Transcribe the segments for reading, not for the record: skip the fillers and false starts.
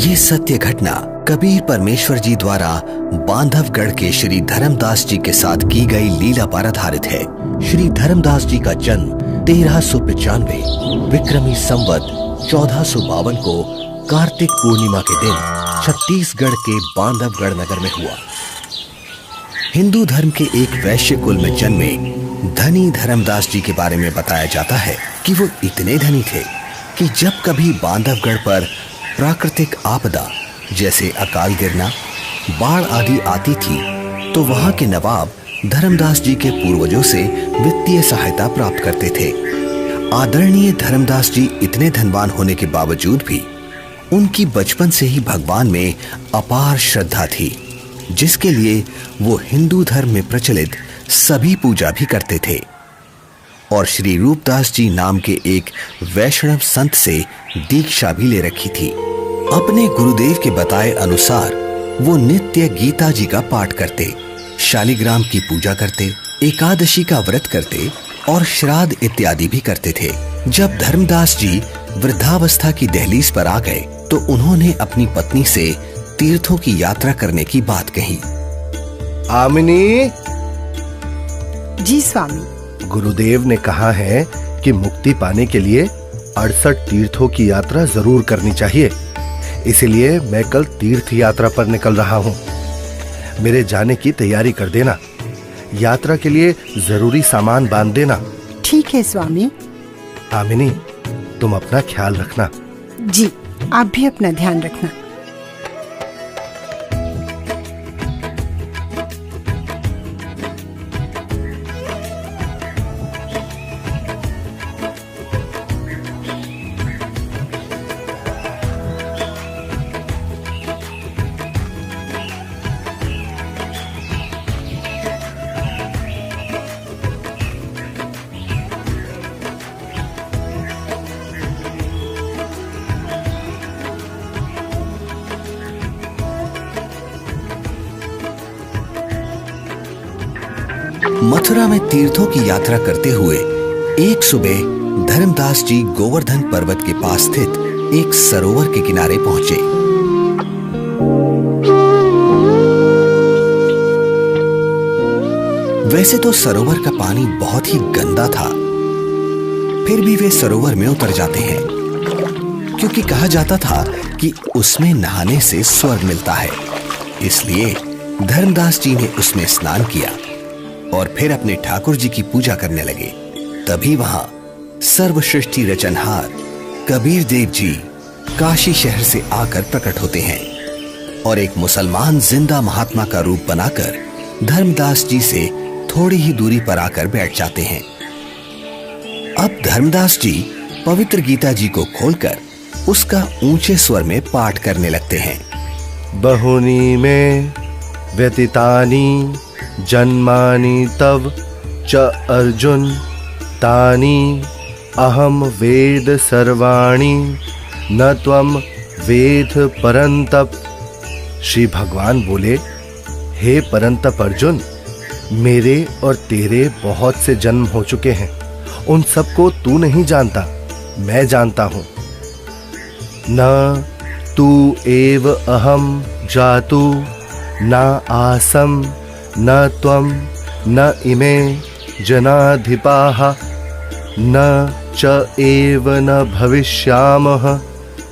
ये सत्य घटना कबीर परमेश्वर जी द्वारा बांधवगढ़ के श्री धर्मदास जी के साथ की गई लीला पर आधारित है। श्री धर्मदास जी का जन्म 1395 विक्रमी संवत 1452 को कार्तिक पूर्णिमा के दिन छत्तीसगढ़ के बांधवगढ़ नगर में हुआ। हिंदू धर्म के एक वैश्य कुल में जन्मे धनी धर्मदास जी के बारे में बताया जाता है कि वो इतने धनी थे कि जब कभी बांधवगढ़ पर प्राकृतिक आपदा जैसे अकाल गिरना, बाढ़ आदि आती थी तो वहां के नवाब धर्मदास जी के पूर्वजों से वित्तीय सहायता प्राप्त करते थे। आदरणीय धर्मदास जी इतने धनवान होने के बावजूद भी उनकी बचपन से ही भगवान में अपार श्रद्धा थी, जिसके लिए वो हिंदू धर्म में प्रचलित सभी पूजा भी करते थे और श्री रूपदास जी नाम के एक वैष्णव संत से दीक्षा भी ले रखी थी। अपने गुरुदेव के बताए अनुसार वो नित्य गीता जी का पाठ करते, शालिग्राम की पूजा करते, एकादशी का व्रत करते और श्राद्ध इत्यादि भी करते थे। जब धर्मदास जी वृद्धावस्था की दहलीज पर आ गए तो उन्होंने अपनी पत्नी से तीर्थों की यात्रा करने की बात कही। आमिनी। जी स्वामी। गुरुदेव ने कहा है कि मुक्ति पाने के लिए 68 तीर्थों की यात्रा जरूर करनी चाहिए, इसलिए मैं कल तीर्थ यात्रा पर निकल रहा हूँ। मेरे जाने की तैयारी कर देना, यात्रा के लिए जरूरी सामान बांध देना। ठीक है स्वामी। आमिनी, तुम अपना ख्याल रखना। जी, आप भी अपना ध्यान रखना। मथुरा में तीर्थों की यात्रा करते हुए एक सुबह धर्मदास जी गोवर्धन पर्वत के पास स्थित एक सरोवर के किनारे पहुंचे। वैसे तो सरोवर का पानी बहुत ही गंदा था, फिर भी वे सरोवर में उतर जाते हैं क्योंकि कहा जाता था कि उसमें नहाने से स्वर्ग मिलता है। इसलिए धर्मदास जी ने उसमें स्नान किया और फिर अपने ठाकुर जी की पूजा करने लगे। तभी वहां सर्वसृष्टि रचनहार कबीर देव जी काशी शहर से आकर प्रकट होते हैं और एक मुसलमान जिंदा महात्मा का रूप बनाकर धर्मदास जी से थोड़ी ही दूरी पर आकर बैठ जाते हैं। अब धर्मदास जी पवित्र गीता जी को खोलकर उसका ऊंचे स्वर में पाठ करने लगते हैं। बहुनी में व्यतीतानि जन्मानि तव च अर्जुन तानि अहम वेद सर्वाणि न त्वम वेद परंतप। श्री भगवान बोले, हे परंतप अर्जुन, मेरे और तेरे बहुत से जन्म हो चुके हैं, उन सबको तू नहीं जानता, मैं जानता हूं। न तू एव अहम जातु न आसम न त्वं न इमे जनाधिपाः न च एव न भविष्यामः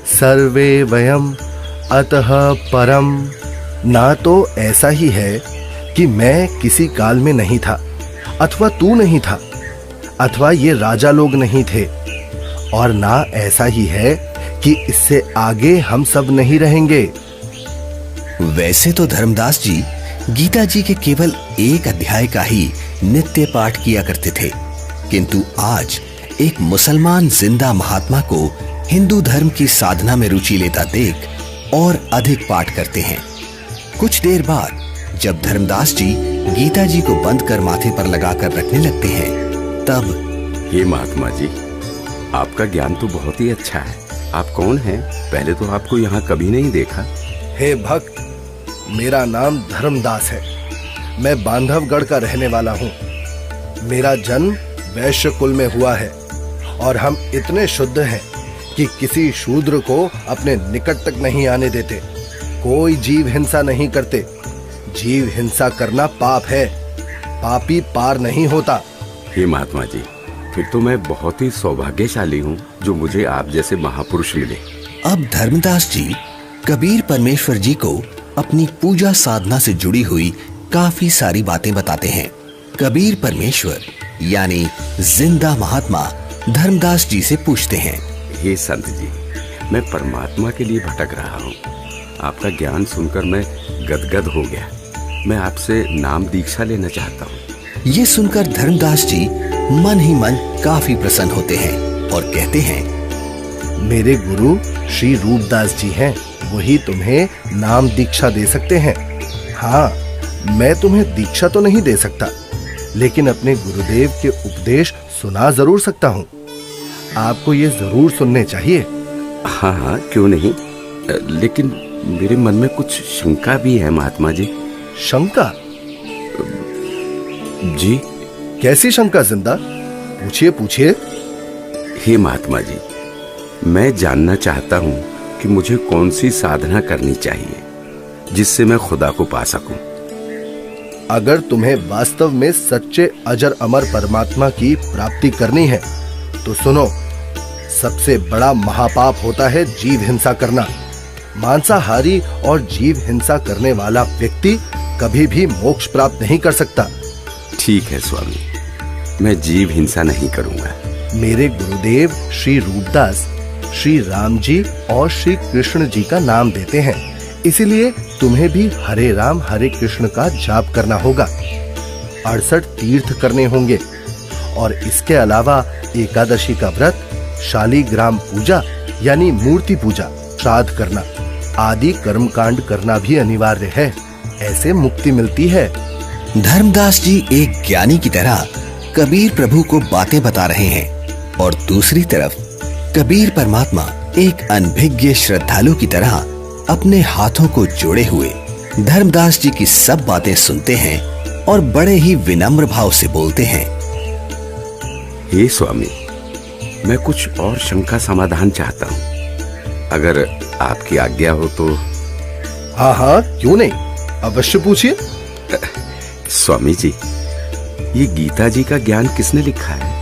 सर्वे वयम अतः परम। ना तो ऐसा ही है कि मैं किसी काल में नहीं था, अथवा तू नहीं था, अथवा ये राजा लोग नहीं थे, और ना ऐसा ही है कि इससे आगे हम सब नहीं रहेंगे। वैसे तो धर्मदास जी गीता जी के केवल एक अध्याय का ही नित्य पाठ किया करते थे, किंतु आज एक मुसलमान जिंदा महात्मा को हिंदू धर्म की साधना में रुचि लेता देख और अधिक पाठ करते हैं। कुछ देर बाद जब धर्मदास जी गीता जी को बंद कर माथे पर लगाकर रखने लगते हैं, तब ये महात्मा जी, आपका ज्ञान तो बहुत ही अच्छा है। आप कौन हैं? पहले तो आपको यहाँ कभी नहीं देखा। हे भक्त, मेरा नाम धर्मदास है। मैं बांधवगढ़ का रहने वाला हूँ। मेरा जन्म वैश्य कुल में हुआ है और हम इतने शुद्ध हैं कि किसी शूद्र को अपने निकट तक नहीं आने देते, कोई जीव हिंसा नहीं करते। जीव हिंसा करना पाप है, पापी पार नहीं होता। हे महात्मा जी, फिर तो मैं बहुत ही सौभाग्यशाली हूँ जो मुझे आप जैसे महापुरुष मिले। अब धर्मदास जी कबीर परमेश्वर जी को अपनी पूजा साधना से जुड़ी हुई काफी सारी बातें बताते हैं। कबीर परमेश्वर यानी जिंदा महात्मा धर्मदास जी से पूछते हैं, हे संत जी, मैं परमात्मा के लिए भटक रहा हूँ। आपका ज्ञान सुनकर मैं गदगद हो गया। मैं आपसे नाम दीक्षा लेना चाहता हूँ। ये सुनकर धर्मदास जी मन ही मन काफी प्रसन्न होते हैं और कहते हैं, मेरे गुरु श्री रूपदास जी हैं, वही तुम्हें नाम दीक्षा दे सकते हैं। हाँ, मैं तुम्हें दीक्षा तो नहीं दे सकता, लेकिन अपने गुरुदेव के उपदेश सुना जरूर सकता हूँ। आपको ये जरूर सुनने चाहिए। हाँ हाँ, क्यों नहीं, लेकिन मेरे मन में कुछ शंका भी है महात्मा जी। शंका? जी। कैसी शंका जिंदा? पूछिए पूछिए। हे महात्मा जी, मैं जानना चाहता हूँ कि मुझे कौन सी साधना करनी चाहिए जिससे मैं खुदा को पा सकूं। अगर तुम्हें वास्तव में सच्चे अजर अमर परमात्मा की प्राप्ति करनी है तो सुनो, सबसे बड़ा महापाप होता है जीव हिंसा करना। मांसाहारी और जीव हिंसा करने वाला व्यक्ति कभी भी मोक्ष प्राप्त नहीं कर सकता। ठीक है स्वामी, मैं जीव हिंसा नहीं करूंगा। मेरे गुरुदेव श्री रूपदास श्री राम जी और श्री कृष्ण जी का नाम देते हैं, इसीलिए तुम्हें भी हरे राम हरे कृष्ण का जाप करना होगा। 68 तीर्थ करने होंगे और इसके अलावा एकादशी का व्रत, शालीग्राम पूजा यानी मूर्ति पूजा, श्राद्ध करना आदि कर्मकांड करना भी अनिवार्य है। ऐसे मुक्ति मिलती है। धर्मदास जी एक ज्ञानी की तरह कबीर प्रभु को बातें बता रहे हैं और दूसरी तरफ कबीर परमात्मा एक अनभिज्ञ श्रद्धालु की तरह अपने हाथों को जोड़े हुए धर्मदास जी की सब बातें सुनते हैं और बड़े ही विनम्र भाव से बोलते हैं, हे स्वामी, मैं कुछ और शंका समाधान चाहता हूँ, अगर आपकी आज्ञा हो तो। हाँ हाँ, क्यों नहीं, अवश्य पूछिए। स्वामी जी, ये गीता जी का ज्ञान किसने लिखा है?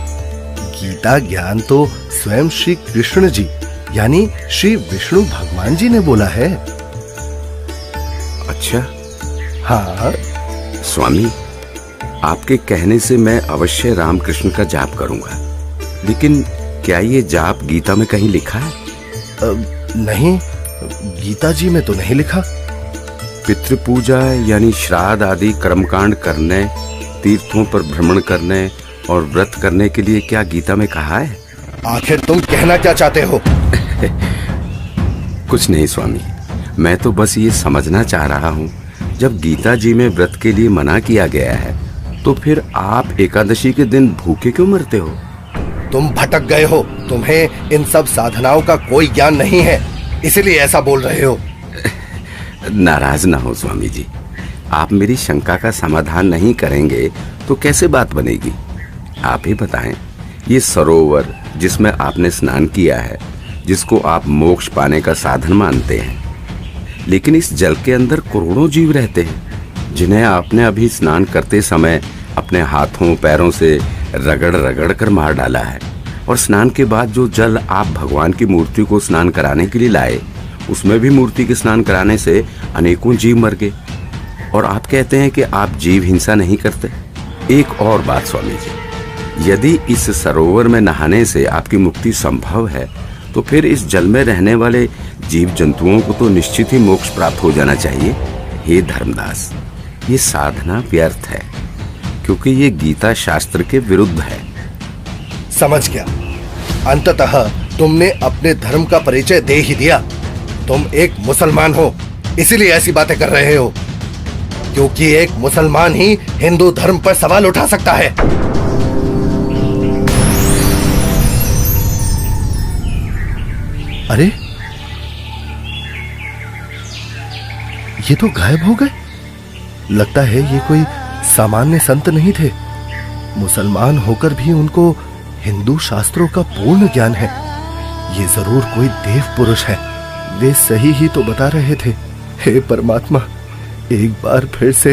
गीता ज्ञान तो स्वयं श्री कृष्ण जी यानी श्री विष्णु भगवान जी ने बोला है। अच्छा। हाँ स्वामी, आपके कहने से मैं अवश्य रामकृष्ण का जाप करूंगा, लेकिन क्या ये जाप गीता में कहीं लिखा है? नहीं, गीता जी में तो नहीं लिखा। पितृपूजा यानी श्राद्ध आदि कर्मकांड करने, तीर्थों पर भ्रमण करने और व्रत करने के लिए क्या गीता में कहा है? आखिर तुम कहना क्या चाहते हो? कुछ नहीं स्वामी, मैं तो बस ये समझना चाह रहा हूँ, जब गीता जी में व्रत के लिए मना किया गया है तो फिर आप एकादशी के दिन भूखे क्यों मरते हो? तुम भटक गए हो, तुम्हें इन सब साधनाओं का कोई ज्ञान नहीं है, इसलिए ऐसा बोल रहे हो। नाराज ना हो स्वामी जी, आप मेरी शंका का समाधान नहीं करेंगे तो कैसे बात बनेगी? आप ही बताएं, ये सरोवर जिसमें आपने स्नान किया है, जिसको आप मोक्ष पाने का साधन मानते हैं, लेकिन इस जल के अंदर करोड़ों जीव रहते हैं जिन्हें आपने अभी स्नान करते समय अपने हाथों पैरों से रगड़ रगड़ कर मार डाला है, और स्नान के बाद जो जल आप भगवान की मूर्ति को स्नान कराने के लिए लाए, उसमें भी मूर्ति के स्नान कराने से अनेकों जीव मर गए, और आप कहते हैं कि आप जीव हिंसा नहीं करते। एक और बात स्वामी जी, यदि इस सरोवर में नहाने से आपकी मुक्ति संभव है तो फिर इस जल में रहने वाले जीव जंतुओं को तो निश्चित ही मोक्ष प्राप्त हो जाना चाहिए। हे धर्मदास, ये साधना व्यर्थ है, क्योंकि ये गीता शास्त्र के विरुद्ध है। समझ गया, अंततः तुमने अपने धर्म का परिचय दे ही दिया। तुम एक मुसलमान हो, इसीलिए ऐसी बातें कर रहे हो, क्योंकि एक मुसलमान ही हिंदू धर्म पर सवाल उठा सकता है। अरे, ये तो गायब हो गए। लगता है ये कोई सामान्य संत नहीं थे। मुसलमान होकर भी उनको हिंदू शास्त्रों का पूर्ण ज्ञान है। ये जरूर कोई देव पुरुष है। वे सही ही तो बता रहे थे। हे परमात्मा, एक बार फिर से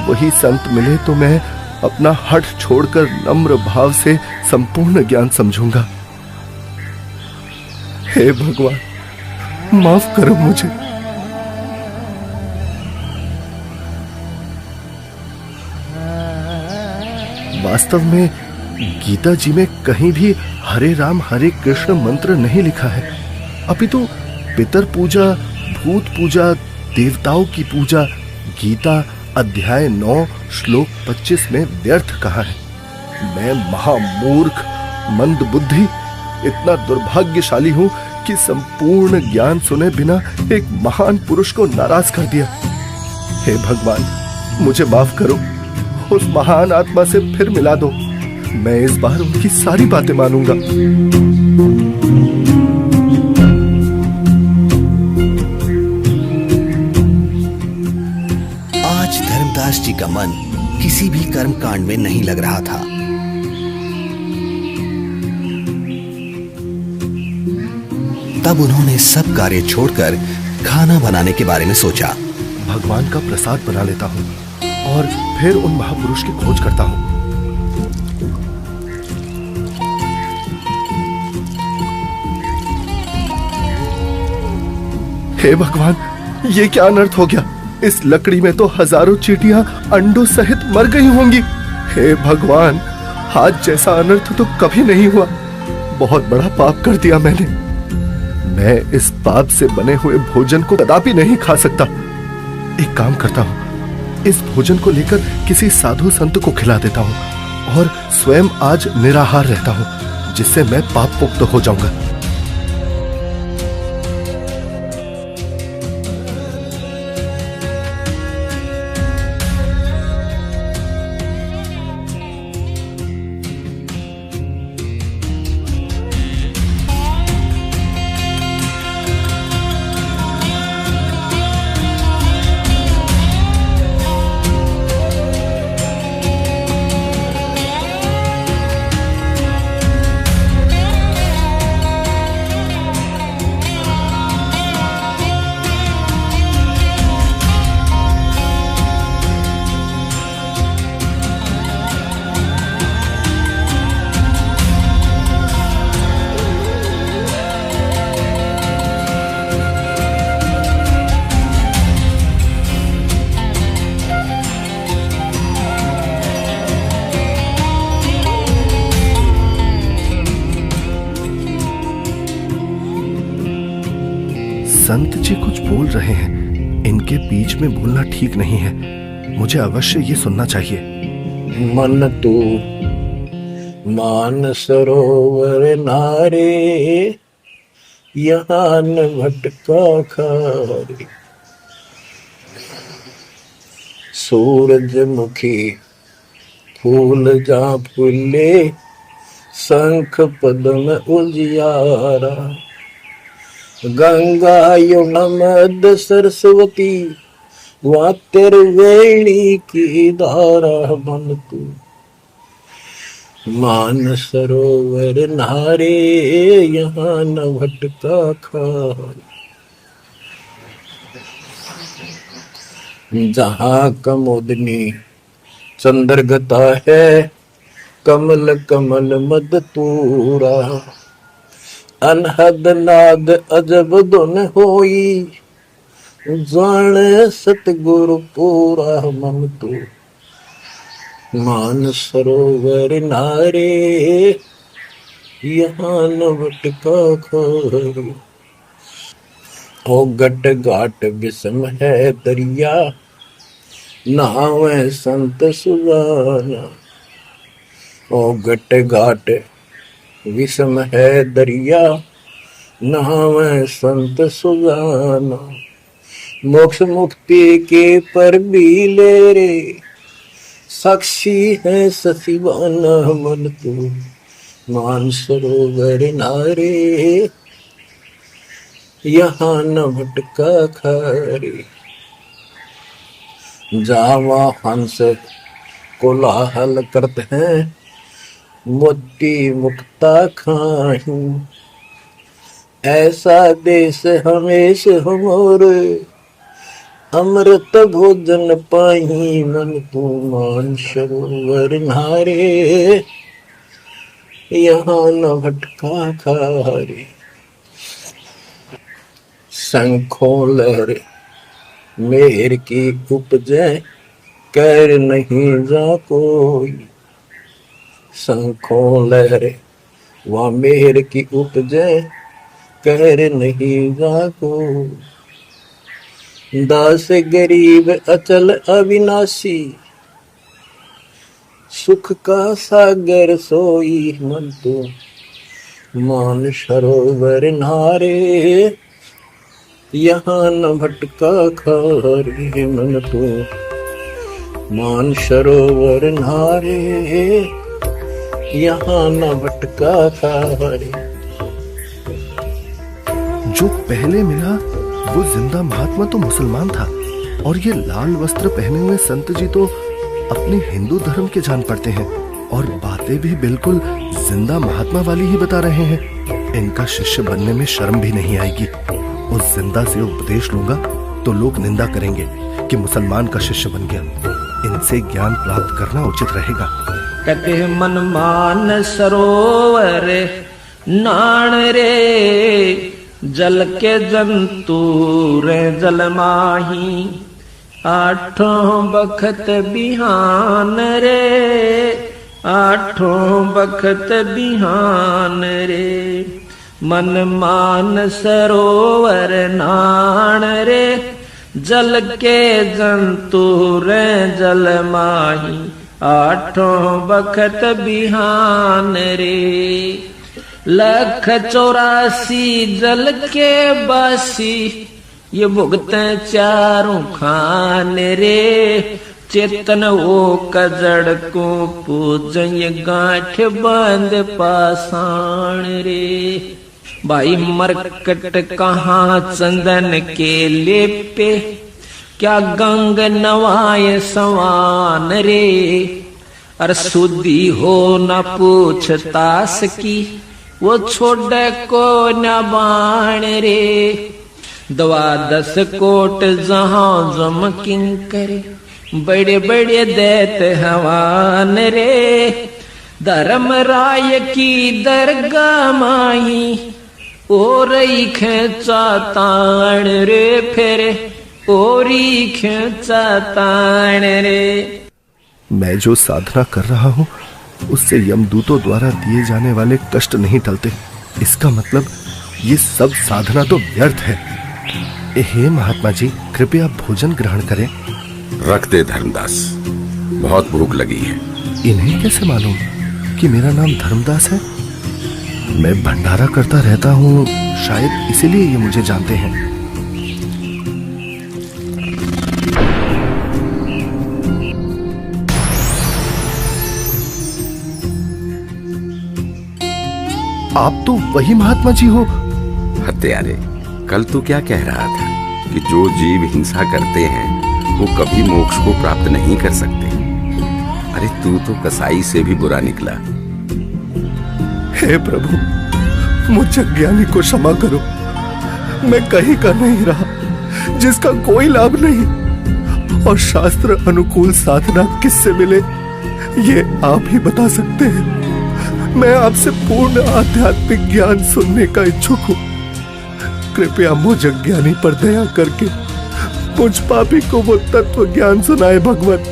वही संत मिले तो मैं अपना हठ छोड़कर नम्र भाव से संपूर्ण ज्ञान समझूंगा। हे भगवान, माफ करो मुझे। वास्तव में गीता जी में कहीं भी हरे राम हरे कृष्ण मंत्र नहीं लिखा है। अपितु पितर पूजा, भूत पूजा, देवताओं की पूजा गीता अध्याय 9 श्लोक 25 में व्यर्थ कहा है। मैं महामूर्ख, मंद बुद्धि, इतना दुर्भाग्यशाली हूं कि संपूर्ण ज्ञान सुने बिना एक महान पुरुष को नाराज कर दिया। हे भगवान, मुझे माफ करो। उस महान आत्मा से फिर मिला दो। मैं इस बार उनकी सारी बातें मानूंगा। आज धर्मदास जी का मन किसी भी कर्म कांड में नहीं लग रहा था। तब उन्होंने सब कार्य छोड़कर खाना बनाने के बारे में सोचा। भगवान का प्रसाद बना लेता हूँ और फिर उन महापुरुष की खोज करता हूँ। हे भगवान, ये क्या अनर्थ हो गया? इस लकड़ी में तो हजारों चींटियां अंडों सहित मर गई होंगी। हे भगवान, आज जैसा अनर्थ तो कभी नहीं हुआ। बहुत बड़ा पाप कर दिया मैंने। मैं इस पाप से बने हुए भोजन को कदापि नहीं खा सकता। एक काम करता हूँ, इस भोजन को लेकर किसी साधु संत को खिला देता हूँ और स्वयं आज निराहार रहता हूँ, जिससे मैं पाप मुक्त हो जाऊंगा। संत जी कुछ बोल रहे हैं। इनके बीच में बोलना ठीक नहीं है। मुझे अवश्य ये सुनना चाहिए। मन तू मान सरोवर नारे, यहाँ न भटका खारे। सूरजमुखी फूल जा फूले, शंख पद्म उजियारा। गंगा यमुना मध्य सरस्वती, वहाँ त्रिवेणी की धारा। मन तू मान सरोवर नारे, यहाँ न भटका खारे। जहाँ कमोदनी चंद्रगता है, कमल कमल मद तूरा। अनहद नाद अजब धुन होई, जान सतगुरु पूरा। मन तू मान सरोवर नारे, यहाँ न भटका खारे। ओ गट घाट विषम है दरिया, नहावे संत सुजाना। ओ गट घाट विषम है दरिया, नहावे संत सुजाना। मोक्ष मुक्ति के पर भी ले रे, साक्षी है ससीवाना। मन तू मान सरोवर नारे, यहाँ न भटका खारे। जावा हंस कोलाहल करते हैं, मोती मुक्ता खाऊं। ऐसा देश हमेश हमोरे, अमृत भोजन पाही मन तू मान सरोवर नारे, यहाँ न भटका खारे। शंखों लहरे मेहर की उपजे, कर नहीं जा कोई। शंखों लहरे वहाँ मेहर की उपजे, कर नहीं जा कोई। दास गरीब अचल अविनाशी, सुख का सागर सोई मन तो मान सरोवर नारे, यहाँ न भटका खारे मन तो मान सरोवर नारे, यहाँ न भटका खारे। जो पहले मिला वो जिंदा महात्मा तो मुसलमान था, और ये लाल वस्त्र पहने हुए संत जी तो अपने हिंदू धर्म के जान पड़ते हैं, और बातें भी बिल्कुल जिंदा महात्मा वाली ही बता रहे हैं। इनका शिष्य बनने में शर्म भी नहीं आएगी। उस जिंदा से उपदेश लूंगा तो लोग निंदा करेंगे कि मुसलमान का शिष्य बन गया। इनसे ज्ञान प्राप्त करना उचित रहेगा। कहते मन मान सरोवर नाण रे, जल के जंतु रे जल माही। आठों बखत बिहान रे, आठों बखत बिहान रे। मन मान सरोवर नाण रे, जल के जंतु रे जल माही। आठों बखत बिहान रे, 184 जल के बासी। ये भुगते चारों खान रे, चेतन वो कजड़ को पूजय गांठ बांध पाषाण रे। भाई मरकट कहाँ चंदन के लेपे, क्या गंग नवाय सवान रे। अर सुधी हो न पूछतास की, वो छोड़ को न बाण रे। 12 कोट जहां जम किंकर, बड़े बड़े दैत हवान रे। धर्म राय की दरगाह माही, ओरई खेचा ताण रे। फिर ओरी खेचा ताण रे। मैं जो साधना कर रहा हूँ उससे यमदूतों द्वारा दिए जाने वाले कष्ट नहीं टलते। इसका मतलब ये सब साधना तो व्यर्थ है। हे महात्मा जी, कृपया भोजन ग्रहण करें। रख दे धर्मदास, बहुत भूख लगी है। इन्हें कैसे मालूम कि मेरा नाम धर्मदास है? मैं भंडारा करता रहता हूँ, शायद इसीलिए ये मुझे जानते हैं। आप तो वही महात्मा जी हो। हत्यारे, कल तू क्या कह रहा था कि जो जीव हिंसा करते हैं वो कभी मोक्ष को प्राप्त नहीं कर सकते। अरे तू तो कसाई से भी बुरा निकला। हे प्रभु, मुझ अज्ञानी को क्षमा करो। मैं कहीं का नहीं रहा जिसका कोई लाभ नहीं, और शास्त्र अनुकूल साधना किससे मिले ये आप ही बता सकते हैं। मैं आपसे पूर्ण आध्यात्मिक ज्ञान सुनने का इच्छुक हूँ। कृपया मुझ अज्ञानी पर दया करके मुझ पापी को वो तत्व ज्ञान सुनाए भगवत,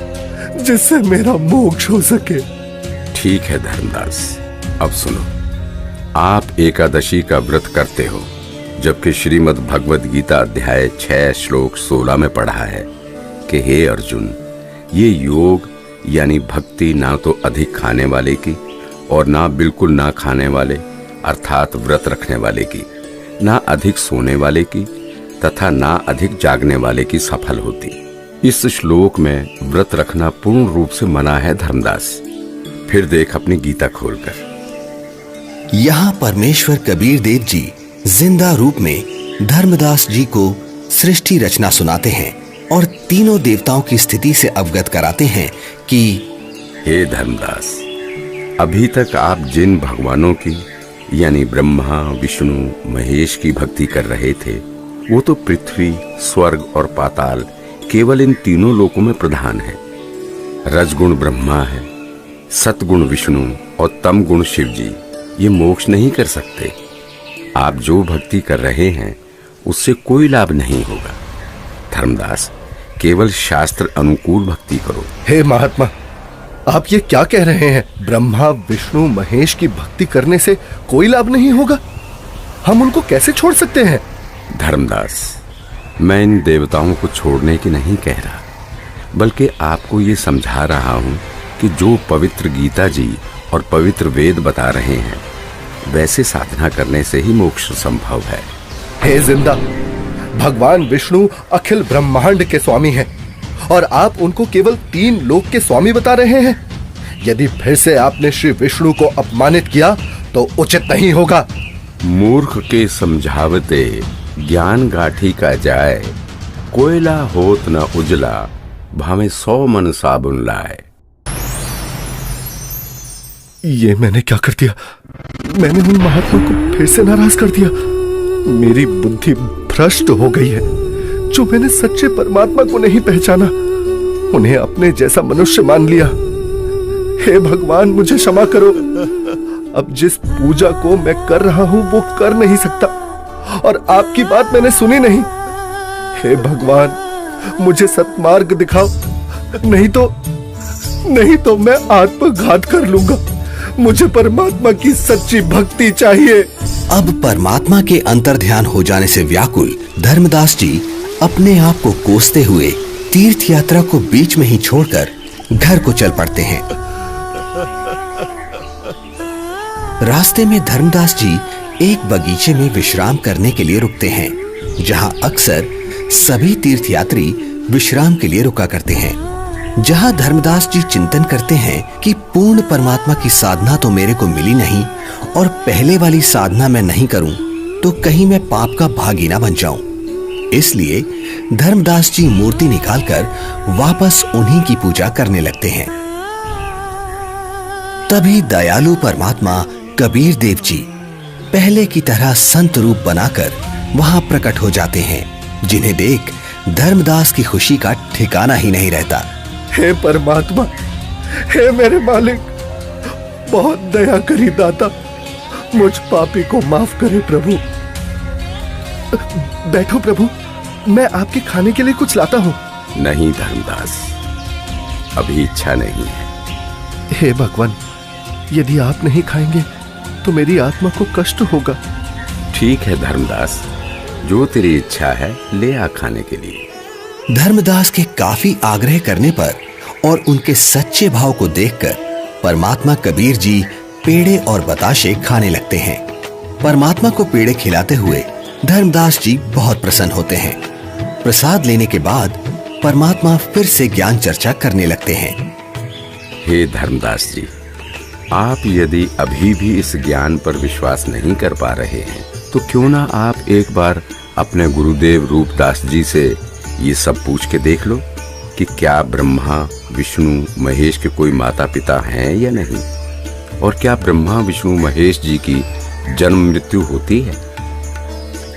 जिससे मेरा मोक्ष हो सके। ठीक है धर्मदास, अब सुनो। आप एकादशी का व्रत करते हो, जबकि श्रीमद् भगवद गीता अध्याय 6 श्लोक 16 में पढ़ा है कि हे अर्जुन, ये योग यानी भक्ति ना तो अधिक खाने वाले की और ना बिल्कुल ना खाने वाले अर्थात व्रत रखने वाले की, ना अधिक सोने वाले की तथा ना अधिक जागने वाले की सफल होती। इस श्लोक में व्रत रखना पूर्ण रूप से मना है धर्मदास। फिर देख अपनी गीता खोलकर। यहाँ परमेश्वर कबीर देव जी जिंदा रूप में धर्मदास जी को सृष्टि रचना सुनाते हैं और तीनों देवताओं की स्थिति से अवगत कराते हैं कि हे धर्मदास, अभी तक आप जिन भगवानों की यानी ब्रह्मा विष्णु महेश की भक्ति कर रहे थे, वो तो पृथ्वी, स्वर्ग और पाताल केवल इन तीनों लोकों में प्रधान है। रजगुण ब्रह्मा है, सतगुण विष्णु और तम गुण शिव जी ये मोक्ष नहीं कर सकते। आप जो भक्ति कर रहे हैं उससे कोई लाभ नहीं होगा। धर्मदास, केवल शास्त्र अनुकूल भक्ति करो। हे महात्मा, आप ये क्या कह रहे हैं? ब्रह्मा विष्णु महेश की भक्ति करने से कोई लाभ नहीं होगा? हम उनको कैसे छोड़ सकते हैं? धर्मदास, मैं इन देवताओं को छोड़ने की नहीं कह रहा, बल्कि आपको ये समझा रहा हूं कि जो पवित्र गीता जी और पवित्र वेद बता रहे हैं वैसे साधना करने से ही मोक्ष संभव है। हे जिंदा, भगवान विष्णु अखिल ब्रह्मांड के स्वामी हैं और आप उनको केवल 3 लोक के स्वामी बता रहे हैं। यदि फिर से आपने श्री विष्णु को अपमानित किया तो उचित नहीं होगा। मूर्ख के समझावते ज्ञान गाठी का जाए, कोयला होत न उजला, भावे 100 मन साबुन लाए। ये मैंने क्या कर दिया? मैंने उन महात्मा को फिर से नाराज कर दिया। मेरी बुद्धि भ्रष्ट हो गई है। जो मैंने सच्चे परमात्मा को नहीं पहचाना, उन्हें अपने जैसा मनुष्य मान लिया। हे भगवान, मुझे क्षमा करो। अब जिस पूजा को मैं कर रहा हूं वो कर नहीं सकता और आपकी बात मैंने सुनी नहीं। हे भगवान, मुझे सत्मार्ग दिखाओ, नहीं तो मैं आत्मघात कर लूंगा। मुझे परमात्मा की सच्ची भक्ति चाहिए। अब परमात्मा के अंतर्ध्यान हो जाने से व्याकुल धर्मदास जी अपने आप को कोसते हुए तीर्थ यात्रा को बीच में ही छोड़कर घर को चल पड़ते हैं। रास्ते में धर्मदास जी एक बगीचे में विश्राम करने के लिए रुकते हैं, जहां अक्सर सभी तीर्थयात्री विश्राम के लिए रुका करते हैं। जहां धर्मदास जी चिंतन करते हैं कि पूर्ण परमात्मा की साधना तो मेरे को मिली नहीं और पहले वाली साधना मैं नहीं करूं तो कहीं मैं पाप का भागी ना बन जाऊं। इसलिए धर्मदास जी मूर्ति निकालकर वापस उन्हीं की पूजा करने लगते हैं। तभी दयालु परमात्मा कबीर देव जी पहले की तरह संत रूप बनाकर वहां प्रकट हो जाते हैं, जिन्हें देख धर्मदास की खुशी का ठिकाना ही नहीं रहता। हे परमात्मा, हे मेरे मालिक, बहुत दया करी दाता, मुझ पापी को माफ करे प्रभु। बैठो प्रभु, मैं आपके खाने के लिए कुछ लाता हूँ। नहीं धर्मदास, अभी इच्छा नहीं है। हे भगवान, यदि आप नहीं खाएंगे तो मेरी आत्मा को कष्ट होगा। ठीक है धर्मदास, जो तेरी इच्छा है ले आ खाने के लिए। धर्मदास के काफी आग्रह करने पर और उनके सच्चे भाव को देखकर परमात्मा कबीर जी पेड़े और बताशे खाने लगते हैं। परमात्मा को पेड़े खिलाते हुए धर्मदास जी बहुत प्रसन्न होते हैं। प्रसाद लेने के बाद परमात्मा फिर से ज्ञान चर्चा करने लगते हैं। हे धर्मदास जी, आप यदि अभी भी इस ज्ञान पर विश्वास नहीं कर पा रहे हैं तो क्यों ना आप एक बार अपने गुरुदेव रूपदास जी से ये सब पूछ के देख लो कि क्या ब्रह्मा विष्णु महेश के कोई माता पिता हैं या नहीं, और क्या ब्रह्मा विष्णु महेश जी की जन्म मृत्यु होती है।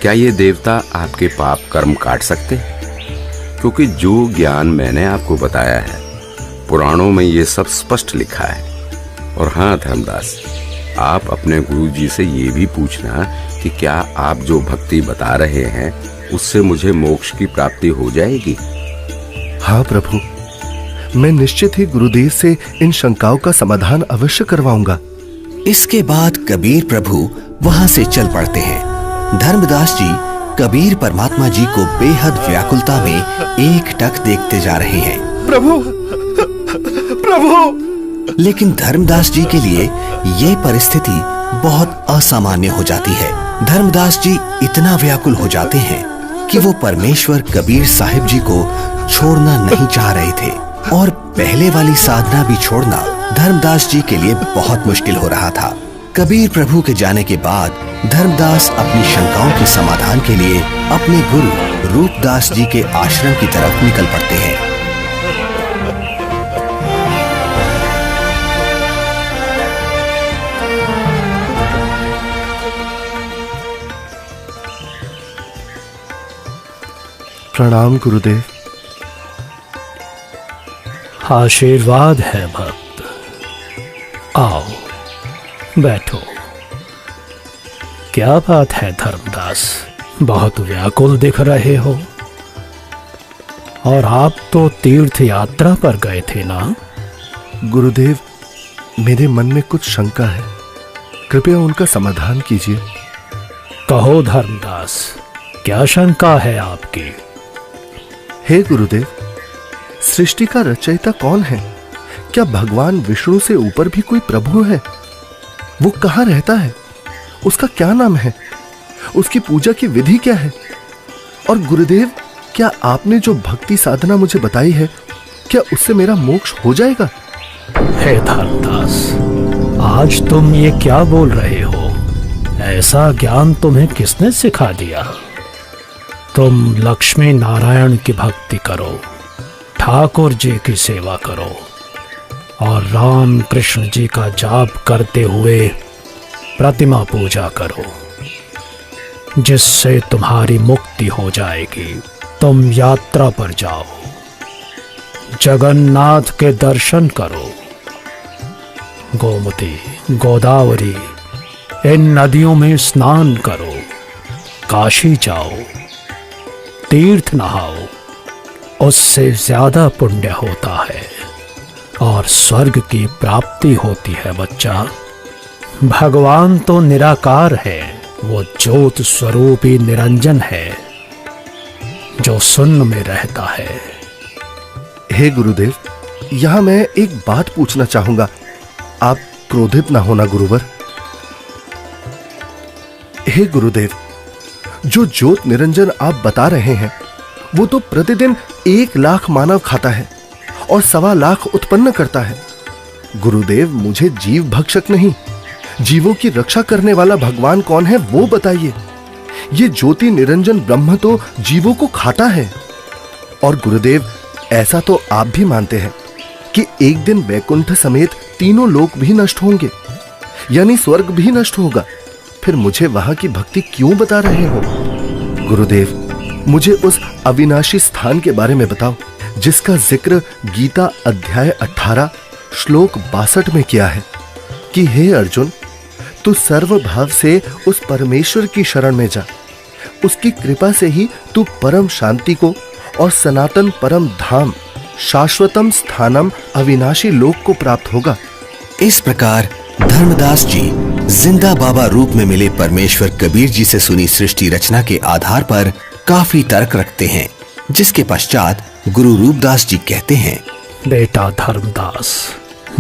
क्या ये देवता आपके पाप कर्म काट सकते हैं? क्योंकि जो ज्ञान मैंने आपको बताया है पुराणों में ये सब स्पष्ट लिखा है। और हाँ धर्मदास, आप अपने गुरु जी से ये भी पूछना कि क्या आप जो भक्ति बता रहे हैं उससे मुझे मोक्ष की प्राप्ति हो जाएगी। हाँ प्रभु, मैं निश्चित ही गुरुदेव से इन शंकाओं का समाधान अवश्य करवाऊंगा। इसके बाद कबीर प्रभु वहां से चल पड़ते हैं। धर्मदास जी कबीर परमात्मा जी को बेहद व्याकुलता में एकटक देखते जा रहे हैं। प्रभु, प्रभु! लेकिन धर्मदास जी के लिए ये परिस्थिति बहुत असामान्य हो जाती है। धर्मदास जी इतना व्याकुल हो जाते हैं कि वो परमेश्वर कबीर साहिब जी को छोड़ना नहीं चाह रहे थे और पहले वाली साधना भी छोड़ना धर्मदास जी के लिए बहुत मुश्किल हो रहा था। कबीर प्रभु के जाने के बाद धर्मदास अपनी शंकाओं के समाधान के लिए अपने गुरु रूपदास जी के आश्रम की तरफ निकल पड़ते हैं। प्रणाम गुरुदेव। आशीर्वाद है भक्त। आओ बैठो। क्या बात है धर्मदास, बहुत व्याकुल दिख रहे हो। और आप तो तीर्थ यात्रा पर गए थे ना? गुरुदेव, मेरे मन में कुछ शंका है, कृपया उनका समाधान कीजिए। कहो धर्मदास, क्या शंका है आपकी? हे गुरुदेव, सृष्टि का रचयिता कौन है? क्या भगवान विष्णु से ऊपर भी कोई प्रभु है? वो कहाँ रहता है? उसका क्या नाम है? उसकी पूजा की विधि क्या है? और गुरुदेव, क्या आपने जो भक्ति साधना मुझे बताई है, क्या उससे मेरा मोक्ष हो जाएगा? हे धर्मदास, आज तुम ये क्या बोल रहे हो? ऐसा ज्ञान तुम्हें किसने सिखा दिया? तुम लक्ष्मी नारायण की भक्ति करो, ठाकुर जी की सेवा करो और राम कृष्ण जी का जाप करते हुए प्रतिमा पूजा करो, जिससे तुम्हारी मुक्ति हो जाएगी। तुम यात्रा पर जाओ, जगन्नाथ के दर्शन करो, गोमती, गोदावरी इन नदियों में स्नान करो, काशी जाओ, तीर्थ नहाओ, उससे ज्यादा पुण्य होता है और स्वर्ग की प्राप्ति होती है बच्चा। भगवान तो निराकार है, वो ज्योत स्वरूपी निरंजन है जो शून्य में रहता है। हे गुरुदेव, यहां मैं एक बात पूछना चाहूंगा, आप क्रोधित ना होना गुरुवर। हे गुरुदेव, जो ज्योत निरंजन आप बता रहे हैं, वो तो प्रतिदिन 1 लाख मानव खाता है और 1.25 लाख उत्पन्न करता है। गुरुदेव, मुझे जीव भक्षक नहीं, जीवों की रक्षा करने वाला भगवान कौन है वो बताइए। ये ज्योति निरंजन ब्रह्म तो जीवों को खाता है। और गुरुदेव, ऐसा तो आप भी मानते हैं कि एक दिन वैकुंठ समेत तीनों लोक भी नष्ट होंगे, यानी स्वर्ग भी नष्ट होगा। फिर मुझे वहां की भक्ति क्यों बता रहे हो? गुरुदेव, मुझे उस अविनाशी स्थान के बारे में बताओ जिसका जिक्र गीता अध्याय 18 श्लोक 62 में किया है कि हे अर्जुन, तू सर्वभाव से उस परमेश्वर की शरण में जा, उसकी कृपा से ही तू परम शांति को और सनातन परम धाम शाश्वतम स्थानम अविनाशी लोक को प्राप्त होगा। इस प्रकार धर्मदास जी जिंदा बाबा रूप में मिले परमेश्वर कबीर जी से सुनी सृष्टि रचना के आधार पर काफी तर्क रखते हैं, जिसके पश्चात गुरु रूपदास जी कहते हैं, बेटा धर्मदास,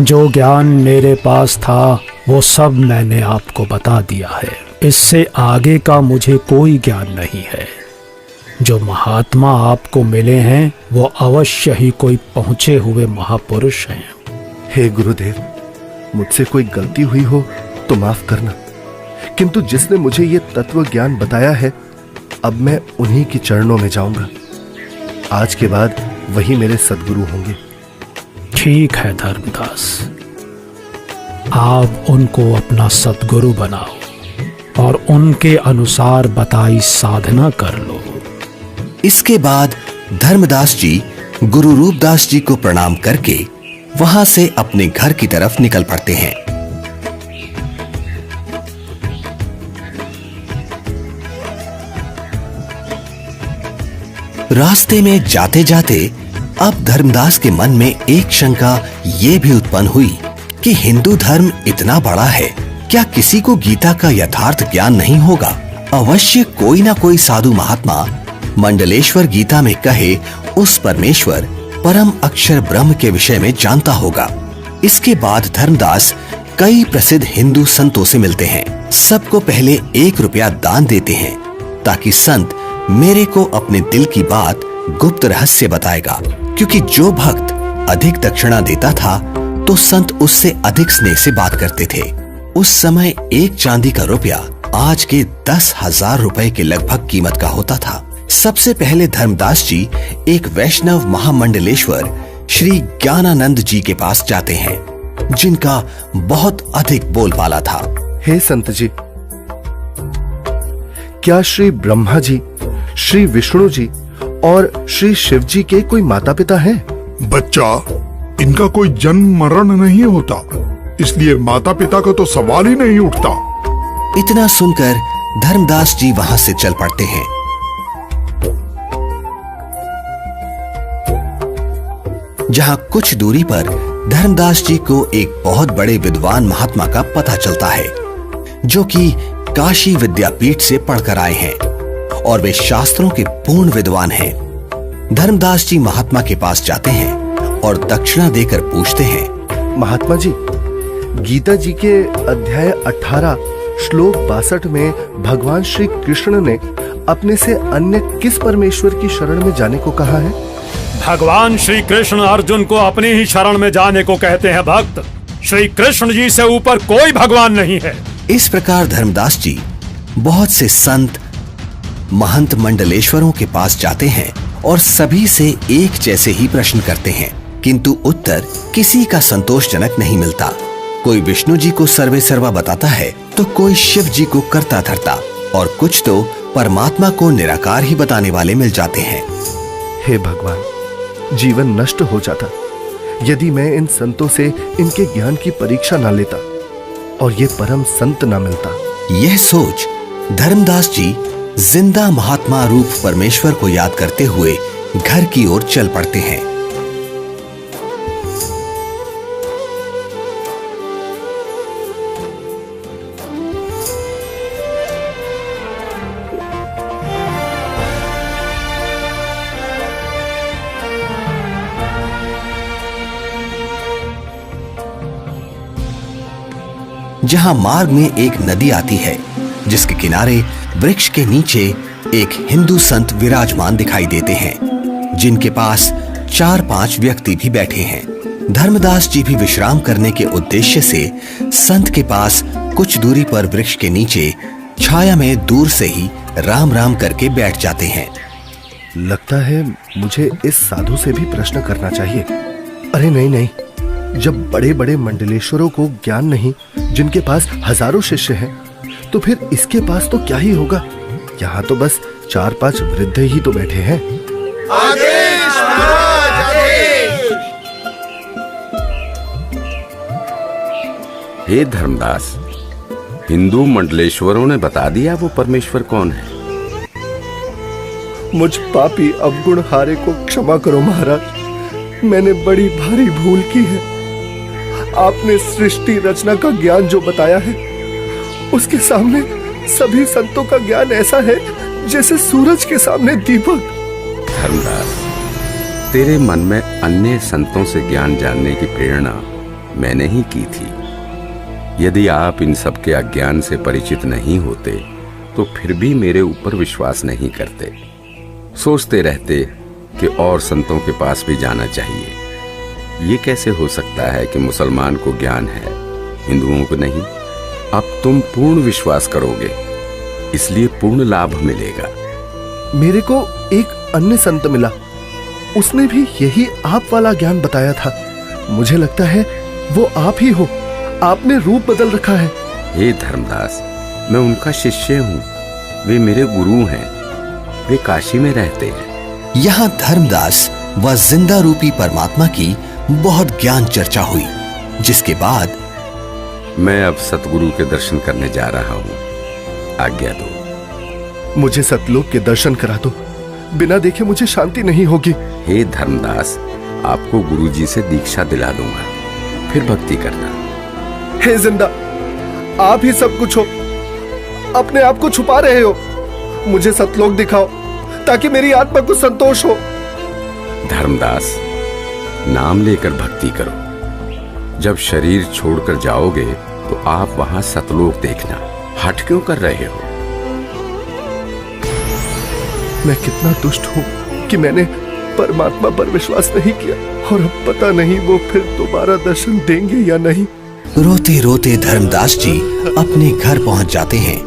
जो ज्ञान मेरे पास था वो सब मैंने आपको बता दिया है। इससे आगे का मुझे कोई ज्ञान नहीं है। जो महात्मा आपको मिले हैं वो अवश्य ही कोई पहुंचे हुए महापुरुष हैं। हे गुरुदेव, मुझसे कोई गलती हुई हो तो माफ करना, किंतु जिसने मुझे ये तत्व ज्ञान बताया है, अब मैं उन्हीं की चरणों में जाऊंगा। आज के बाद वही मेरे सद्गुरु होंगे। ठीक है धर्मदास, आप उनको अपना सद्गुरु बनाओ और उनके अनुसार बताई साधना कर लो। इसके बाद धर्मदास जी गुरु रूपदास जी को प्रणाम करके वहां से अपने घर की तरफ निकल पड़ते हैं। रास्ते में जाते जाते अब धर्मदास के मन में एक शंका ये भी उत्पन्न हुई कि हिंदू धर्म इतना बड़ा है, क्या किसी को गीता का यथार्थ ज्ञान नहीं होगा? अवश्य कोई ना कोई साधु महात्मा मंडलेश्वर गीता में कहे उस परमेश्वर परम अक्षर ब्रह्म के विषय में जानता होगा। इसके बाद धर्मदास कई प्रसिद्ध हिंदू संतों से मिलते हैं। सबको पहले 1 रुपया दान देते हैं ताकि संत मेरे को अपने दिल की बात गुप्त रहस्य बताएगा, क्योंकि जो भक्त अधिक दक्षिणा देता था तो संत उससे अधिक स्नेह से बात करते थे। उस समय 1 चांदी का रुपया आज के 10,000 रुपए के लगभग कीमत का होता था। सबसे पहले धर्मदास जी एक वैष्णव महामंडलेश्वर श्री ज्ञानानंद जी के पास जाते हैं, जिनका बहुत अधिक बोलबाला था। हे संत जी, क्या श्री ब्रह्मा जी, श्री विष्णु जी और श्री शिव जी के कोई माता पिता हैं? बच्चा, इनका कोई जन्म मरण नहीं होता, इसलिए माता पिता का तो सवाल ही नहीं उठता। इतना सुनकर धर्मदास जी वहां से चल पड़ते हैं। जहां कुछ दूरी पर धर्मदास जी को एक बहुत बड़े विद्वान महात्मा का पता चलता है, जो कि काशी विद्यापीठ से पढ़कर आए हैं और वे शास्त्रों के पूर्ण विद्वान हैं। धर्मदास जी महात्मा के पास जाते हैं और दक्षिणा देकर पूछते हैं, महात्मा जी, गीता जी के अध्याय 18 श्लोक 62 में भगवान श्री कृष्ण ने अपने से अन्य किस परमेश्वर की शरण में जाने को कहा है? भगवान श्री कृष्ण अर्जुन को अपनी ही शरण में जाने को कहते हैं भक्त। श्री कृष्ण जी से ऊपर कोई भगवान नहीं है। इस प्रकार धर्मदास जी बहुत से संत महंत मंडलेश्वरों के पास जाते हैं और सभी से एक जैसे ही प्रश्न करते हैं, किंतु उत्तर किसी का संतोषजनक नहीं मिलता। कोई विष्णु जी को सर्वे सर्वा बताता है तो कोई शिव जी को करता धरता और कुछ तो परमात्मा को निराकार ही बताने वाले मिल जाते हैं। हे भगवान, जीवन नष्ट हो जाता यदि मैं इन संतों से इनके ज्ञान की परीक्षा ना लेता और ये परम संत ना मिलता। यह सोच धर्मदास जी जिंदा महात्मा रूप परमेश्वर को याद करते हुए घर की ओर चल पड़ते हैं। जहां मार्ग में एक नदी आती है, जिसके किनारे वृक्ष के नीचे एक हिंदू संत विराजमान दिखाई देते हैं, जिनके पास 4-5 व्यक्ति भी बैठे हैं। धर्मदास जी भी विश्राम करने के उद्देश्य से संत के पास कुछ दूरी पर वृक्ष के नीचे छाया में दूर से ही राम राम करके बैठ जाते हैं। लगता है मुझे इस साधु से भी प्रश्न करना चाहिए। अरे नहीं, जब बड़े बड़े मंडलेश्वरों को ज्ञान नहीं, जिनके पास हजारों शिष्य हैं, तो फिर इसके पास तो क्या ही होगा। यहाँ तो बस 4-5 वृद्ध ही तो बैठे हैं। आदेश महाराज, आदेश। हे धर्मदास, हिंदू मंडलेश्वरों ने बता दिया वो परमेश्वर कौन है। मुझ पापी अवगुण हारे को क्षमा करो महाराज, मैंने बड़ी भारी भूल की है। आपने सृष्टि रचना का ज्ञान जो बताया है, उसके सामने सभी संतों का ज्ञान ऐसा है जैसे सूरज के सामने दीपक। धर्मदास, तेरे मन में अन्य संतों से ज्ञान जानने की प्रेरणा मैंने ही की थी। यदि आप इन सब के अज्ञान से परिचित नहीं होते तो फिर भी मेरे ऊपर विश्वास नहीं करते, सोचते रहते कि और संतों के पास भी जाना चाहिए। ये कैसे हो सकता है कि मुसलमान को ज्ञान है, हिंदुओं को नहीं। अब तुम पूर्ण विश्वास करोगे, इसलिए पूर्ण लाभ मिलेगा। मेरे को एक अन्य संत मिला, उसने भी यही आप वाला ज्ञान बताया था। मुझे लगता है वो आप ही हो, आपने रूप बदल रखा है। हे धर्मदास, मैं उनका शिष्य हूँ, वे मेरे गुरु हैं, वे काशी में रहते हैं। यहाँ धर्मदास व जिंदा रूपी परमात्मा की बहुत ज्ञान चर्चा हुई, जिसके बाद मैं अब सतगुरु के दर्शन करने जा रहा हूँ, आज्ञा दो। मुझे सतलोक के दर्शन करा दो, बिना देखे मुझे शांति नहीं होगी। हे धर्मदास, आपको गुरुजी से दीक्षा दिला दूंगा, फिर भक्ति करना। हे जिंदा, आप ही सब कुछ हो, अपने आप को छुपा रहे हो। मुझे सतलोक दिखाओ ताकि मेरी आत्मा को संतोष हो। धर्मदास, नाम लेकर भक्ति करो। जब शरीर छोड़कर जाओगे तो आप वहां सतलोक देखना। हठ क्यों कर रहे हो? मैं कितना दुष्ट हूँ कि मैंने परमात्मा पर विश्वास नहीं किया, और अब पता नहीं वो फिर दोबारा दर्शन देंगे या नहीं। रोते रोते धर्मदास जी अपने घर पहुंच जाते हैं।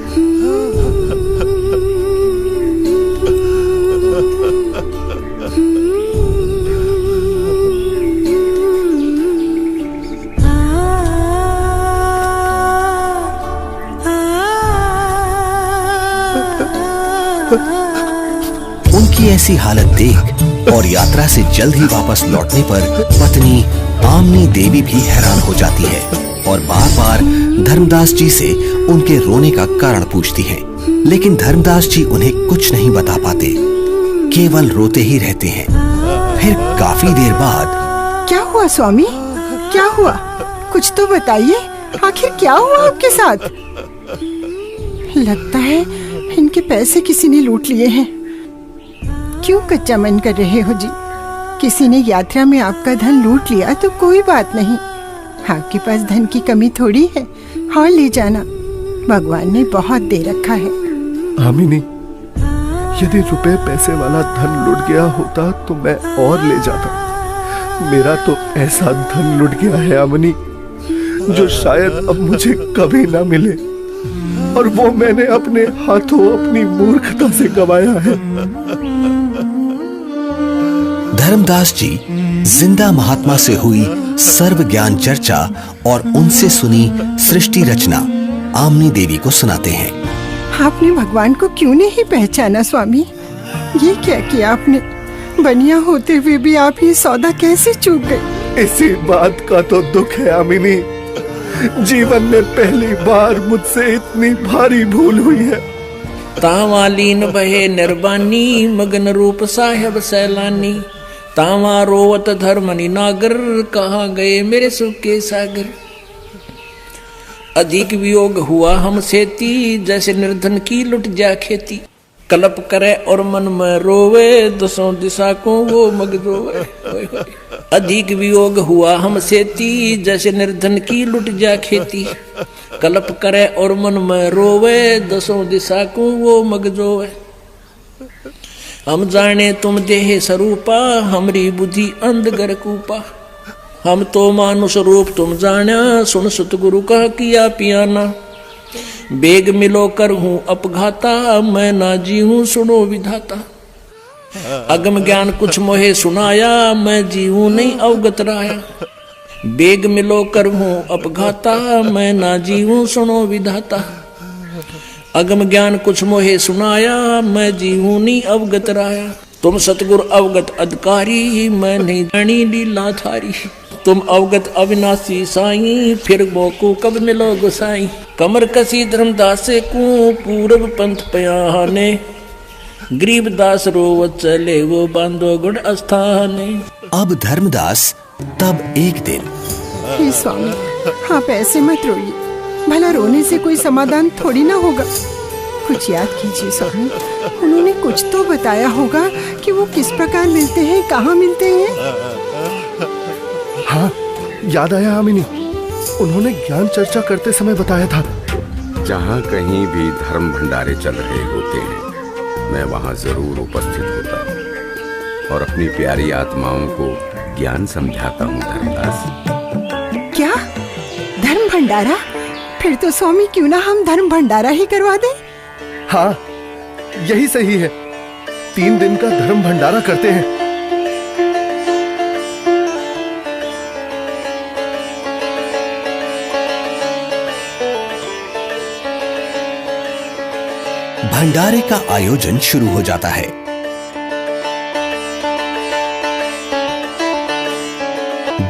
उनकी ऐसी हालत देख और यात्रा से जल्द ही वापस लौटने पर पत्नी आमनी देवी भी हैरान हो जाती है और बार बार धर्मदास जी से उनके रोने का कारण पूछती हैं। लेकिन धर्मदास जी उन्हें कुछ नहीं बता पाते, केवल रोते ही रहते हैं। फिर काफी देर बाद क्या हुआ स्वामी, क्या हुआ? कुछ तो बताइए, आखिर क्या हुआ आपके साथ? लगता है इनके पैसे किसी ने लूट लिए हैं। क्यों कच्चा मन कर रहे हो जी? किसी ने यात्रा में आपका धन लूट लिया तो कोई बात नहीं, आपके पास धन की कमी थोड़ी है, हाँ ले जाना, भगवान ने बहुत दे रखा है। आमिनी, यदि रुपए पैसे वाला धन लुट गया होता तो मैं और ले जाता। मेरा तो ऐसा धन लुट गया है आमिनी, जो शायद अब मुझे कभी ना मिले, और वो मैंने अपने हाथों अपनी मूर्खता से गंवाया है। धर्मदास जी जिंदा महात्मा से हुई सर्व ज्ञान चर्चा और उनसे सुनी सृष्टि रचना आमनी देवी को सुनाते हैं। आपने भगवान को क्यों नहीं पहचाना स्वामी? ये क्या किया आपने? बनिया होते हुए भी आप ये सौदा कैसे चूक गए? इसी बात का तो दुख है आमिनी, जीवन में पहली बार मुझसे इतनी भारी भूल हुई है। तावालीन बहे निर्बानी, मगन रूप साहेब सैलानी, तावा रोवत धर्मनि नागर, कहाँ गए मेरे सुख के सागर। अधिक वियोग हुआ हमसे ती, जैसे निर्धन की लुट जा खेती। कलप करे और मन में रोवे, दसों दिशा को वो मग रोवे। अधिक वियोग हुआ हमसे ती, जैसे निर्धन की लुट जा खेती। कलप करे और मन में रोवे, दसों दिशा को वो मग रोवे। हम जाने तुम देह स्वरूपा, हमरी बुद्धि अंधगर कूपा। हम तो मानुष रूप तुम जाना, सुन सुत गुरु का किया पियाना। बेग मिलो कर हूँ अपघाता, मैं ना जी हूँ सुनो विधाता। अगम ज्ञान कुछ मोहे सुनाया, मैं जी हूँ नहीं अवगत राया। बेग मिलो कर हूँ अपघाता, मैं ना जी हूँ सुनो विधाता। अगम ज्ञान कुछ मोहे सुनाया, मैं जी हूँ नहीं अवगत राया। तुम सतगुरु अवगत अधिकारी, मैं नहीं जानी लीला थारी। तुम अवगत अविनाशी साईं, फिर मोको कब मिलो गोसाई। कमर कसी धर्मदास को पूरब पंथ पयाने, गरीबदास रोवत चले वो बांधो गुण अस्थाने। अब धर्मदास तब एक दिन, हे स्वामी, आप ऐसे मत रोइए, भला रोने से कोई समाधान थोड़ी ना होगा। कुछ याद कीजिए स्वामी, उन्होंने कुछ तो बताया होगा कि वो किस प्रकार मिलते हैं, कहाँ मिलते हैं। हाँ, याद आया आमिनी, उन्होंने ज्ञान चर्चा करते समय बताया था। जहाँ कहीं भी धर्म भंडारे चल रहे होते हैं, मैं वहाँ जरूर उपस्थित होता हूँ और अपनी प्यारी आत्माओं को ज्ञान समझाता हूँ। धर्मदास, क्या धर्म भंडारा? फिर तो स्वामी क्यों ना हम धर्म भंडारा ही करवा दें। हाँ, यही सही है, 3 दिन का धर्म भंडारा करते हैं। भंडारे का आयोजन शुरू हो जाता है।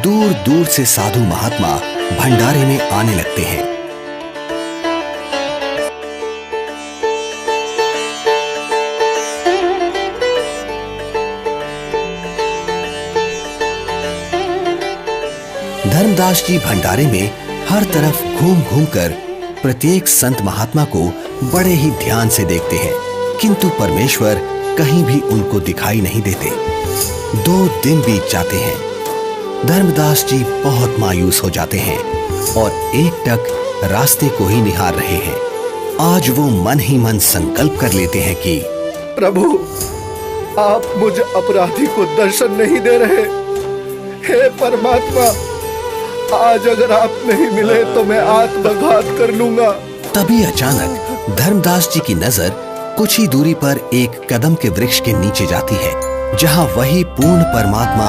दूर दूर से साधु महात्मा भंडारे में आने लगते हैं। धर्मदास जी भंडारे में हर तरफ घूम घूम कर प्रत्येक संत महात्मा को बड़े ही ध्यान से देखते हैं, किंतु परमेश्वर कहीं भी उनको दिखाई नहीं देते। 2 दिन बीत जाते हैं। धर्मदास जी बहुत मायूस हो जाते हैं और एकटक रास्ते को ही निहार रहे हैं। आज वो मन ही मन संकल्प कर लेते हैं कि प्रभु, आप मुझ अपराधी को दर्शन नहीं दे रहे। हे परमात्मा, आज अगर आप नहीं मिले तो मैं आत्मघात कर लूंगा। तभी अचानक धर्मदास जी की नजर कुछ ही दूरी पर एक कदम के वृक्ष के नीचे जाती है, जहां वही पूर्ण परमात्मा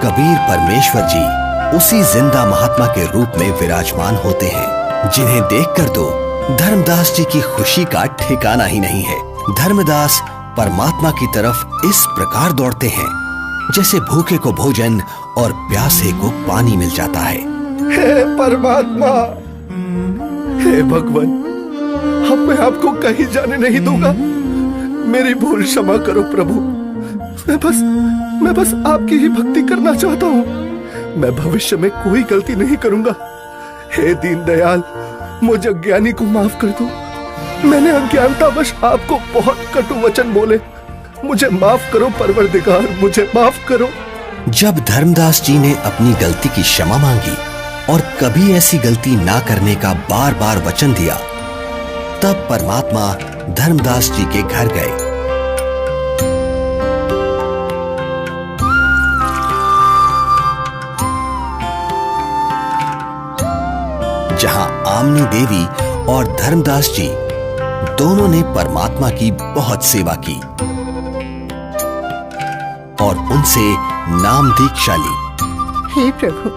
कबीर परमेश्वर जी उसी जिंदा महात्मा के रूप में विराजमान होते हैं, जिन्हें देखकर तो धर्मदास जी की खुशी का ठिकाना ही नहीं है। धर्मदास परमात्मा की तरफ इस प्रकार दौड़ते हैं जैसे भूखे को भोजन और प्यासे को पानी मिल जाता है। हे परमात्मा, हे भगवान, अब मैं आपको कहीं जाने नहीं दूंगा। मेरी भूल क्षमा करो प्रभु। मैं बस आपकी ही भक्ति करना चाहता हूँ। मैं भविष्य में कोई गलती नहीं करूंगा। हे दीनदयाल, मुझ अज्ञानी को माफ कर दो। मैंने अज्ञानतावश आपको बहुत कटु वचन बोले। मुझे माफ करो परवरदिगार, मुझे माफ करो। जब धर्मदास जी ने अपनी गलती की क्षमा मांगी और कभी ऐसी गलती ना करने का बार बार वचन दिया, तब परमात्मा धर्मदास जी के घर गए। जहां आमनी देवी और धर्मदास जी दोनों ने परमात्मा की बहुत सेवा की और उनसे नाम दीक्षा ली। हे प्रभु,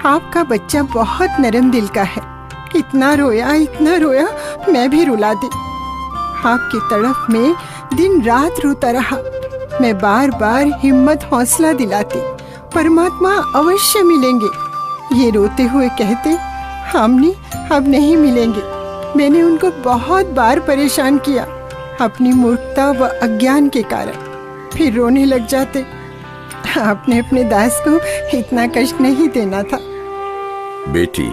आपका बच्चा बहुत नरम दिल का है। इतना रोया, मैं भी रुला दी। आपकी तड़फ में दिन रात रोता रहा। मैं बार बार हिम्मत हौसला दिलाती, परमात्मा अवश्य मिलेंगे। ये रोते हुए कहते, आमनी अब नहीं मिलेंगे। मैंने उनको बहुत बार परेशान किया अपनी मूर्खता व अज्ञान के कारण। फिर रोने लग जाते। आपने अपने दास को इतना कष्ट नहीं देना था। बेटी,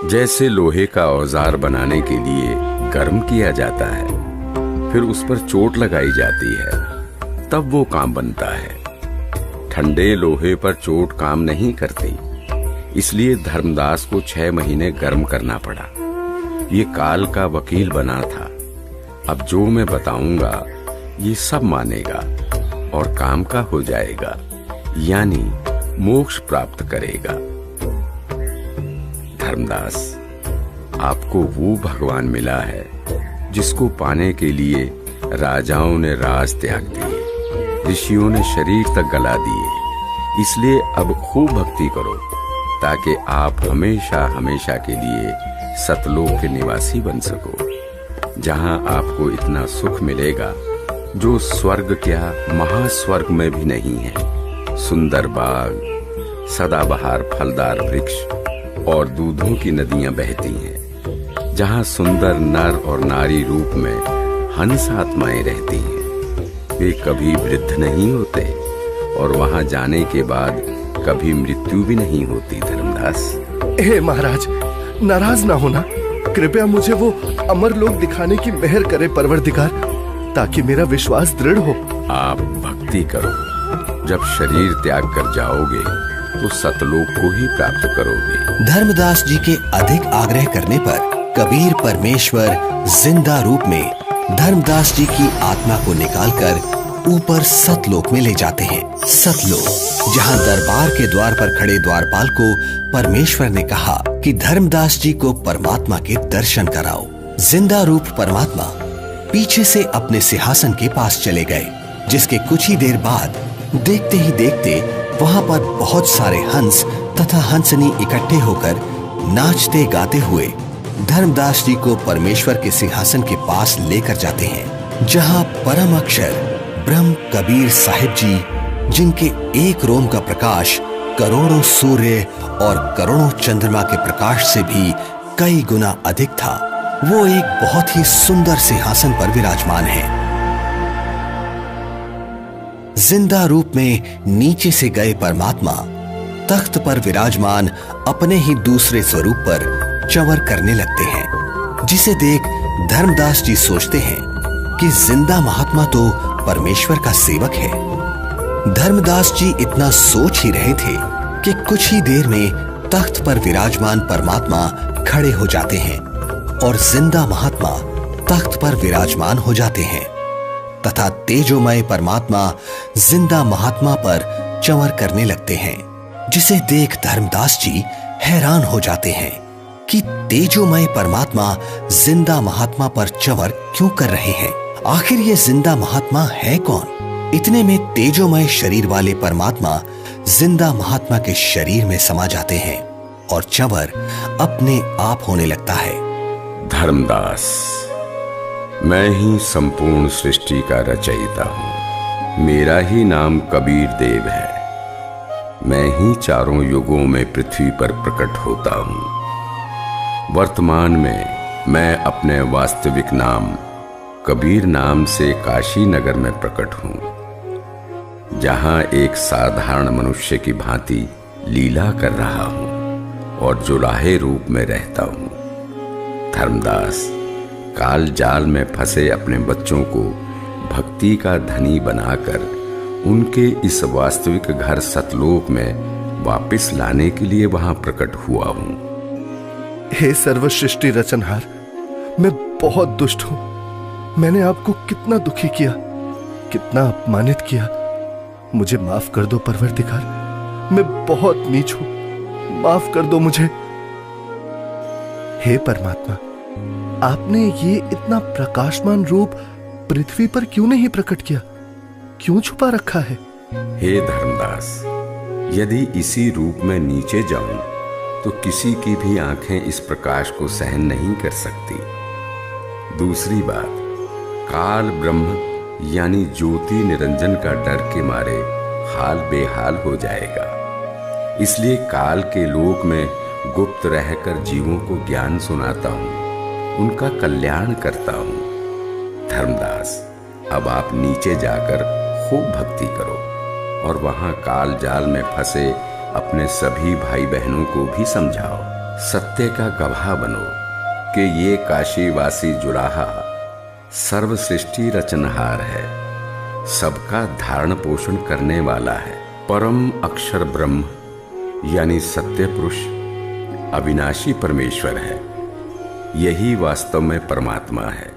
जैसे लोहे का औजार बनाने के लिए गर्म किया जाता है, फिर उस पर चोट लगाई जाती है, तब वो काम बनता है। ठंडे लोहे पर चोट काम नहीं करती, इसलिए धर्मदास को 6 महीने गर्म करना पड़ा। ये काल का वकील बना था। अब जो मैं बताऊंगा ये सब मानेगा और काम का हो जाएगा, यानी मोक्ष प्राप्त करेगा। धर्मदास, आपको वो भगवान मिला है जिसको पाने के लिए राजाओं ने राज त्याग दिए, ऋषियों ने शरीर तक गला दिए। इसलिए अब खूब भक्ति करो ताकि आप हमेशा हमेशा के लिए सतलोक के निवासी बन सको, जहां आपको इतना सुख मिलेगा जो स्वर्ग क्या महास्वर्ग में भी नहीं है। सुंदर बाग, सदाबहार फलदार वृक्ष और दूधों की नदियां बहती हैं, जहां सुंदर नर और नारी रूप में हंस आत्माएं रहती हैं। वे कभी वृद्ध नहीं होते और वहां जाने के बाद कभी मृत्यु भी नहीं होती। धर्मदास, हे महाराज, नाराज ना होना। कृपया मुझे वो अमर लोक दिखाने की मेहर करे परवरदिगार, ताकि मेरा विश्वास दृढ़ हो। आप भक्ति करो। जब शरीर त्याग कर जाओगे तो सतलोक को ही प्राप्त करोगे। धर्मदास जी के अधिक आग्रह करने पर कबीर परमेश्वर जिंदा रूप में धर्मदास जी की आत्मा को निकालकर ऊपर सतलोक में ले जाते हैं। सतलोक, जहां दरबार के द्वार पर खड़े द्वारपाल को परमेश्वर ने कहा कि धर्मदास जी को परमात्मा के दर्शन कराओ। जिंदा रूप परमात्मा पीछे से अपने सिंहासन के पास चले गए, जिसके कुछ ही देर बाद देखते ही देखते वहां पर बहुत सारे हंस तथा हंसनी इकट्ठे होकर नाचते गाते हुए धर्मदास जी को परमेश्वर के सिंहासन के पास लेकर जाते हैं, जहां परम अक्षर ब्रह्म कबीर साहिब जी, जिनके एक रोम का प्रकाश करोड़ों सूर्य और करोड़ों चंद्रमा के प्रकाश से भी कई गुना अधिक था, वो एक बहुत ही सुंदर सिंहासन पर विराजमान है। जिंदा रूप में नीचे से गए परमात्मा तख्त पर विराजमान अपने ही दूसरे स्वरूप पर चंवर करने लगते हैं, जिसे देख धर्मदास जी सोचते हैं कि जिंदा महात्मा तो परमेश्वर का सेवक है। धर्मदास जी इतना सोच ही रहे थे कि कुछ ही देर में तख्त पर विराजमान परमात्मा खड़े हो जाते हैं और जिंदा महात्मा तख्त पर विराजमान हो जाते हैं तथा तेजोमय परमात्मा जिंदा महात्मा पर चंवर करने लगते हैं, जिसे देख धर्मदास जी हैरान हो जाते हैं कि तेजोमय परमात्मा जिंदा महात्मा पर चंवर क्यों कर रहे हैं। आखिर ये जिंदा महात्मा है कौन? इतने में तेजोमय शरीर वाले परमात्मा जिंदा महात्मा के शरीर में समा जाते हैं और चंवर अपने आप होने लगता है। धर्मदास, मैं ही संपूर्ण सृष्टि का रचयिता हूँ। मेरा ही नाम कबीर देव है। मैं ही चारों युगों में पृथ्वी पर प्रकट होता हूँ। वर्तमान में मैं अपने वास्तविक नाम कबीर नाम से काशी नगर में प्रकट हूँ, जहाँ एक साधारण मनुष्य की भांति लीला कर रहा हूँ और जुलाहे रूप में रहता हूँ। धर्मदास काल जाल में फंसे अपने बच्चों को भक्ति का धनी बनाकर उनके इस वास्तविक घर सतलोक में वापस लाने के लिए वहां प्रकट हुआ हूं। हे सर्व सृष्टि रचनहार, मैं बहुत दुष्ट हूं। मैंने आपको कितना दुखी किया, कितना अपमानित किया। मुझे माफ कर दो परवरदिगार, मैं बहुत नीच हूं, माफ कर दो मुझे। हे परमात्मा, आपने ये इतना प्रकाशमान रूप पृथ्वी पर क्यों नहीं प्रकट किया, क्यों छुपा रखा है? हे धर्मदास, यदि इसी रूप में नीचे जाऊं तो किसी की भी आंखें इस प्रकाश को सहन नहीं कर सकती। दूसरी बात, काल ब्रह्म यानी ज्योति निरंजन का डर के मारे हाल बेहाल हो जाएगा। इसलिए काल के लोक में गुप्त रहकर जीवों को ज्ञान सुनाता हूं, उनका कल्याण करता हूं। धर्मदास, अब आप नीचे जाकर खूब भक्ति करो और वहां काल जाल में फंसे अपने सभी भाई बहनों को भी समझाओ। सत्य का गवाह बनो कि ये काशीवासी जुलाहा सर्व सृष्टि रचनहार है, सबका धारण पोषण करने वाला है। परम अक्षर ब्रह्म यानी सत्य पुरुष अविनाशी परमेश्वर है। यही वास्तव में परमात्मा है।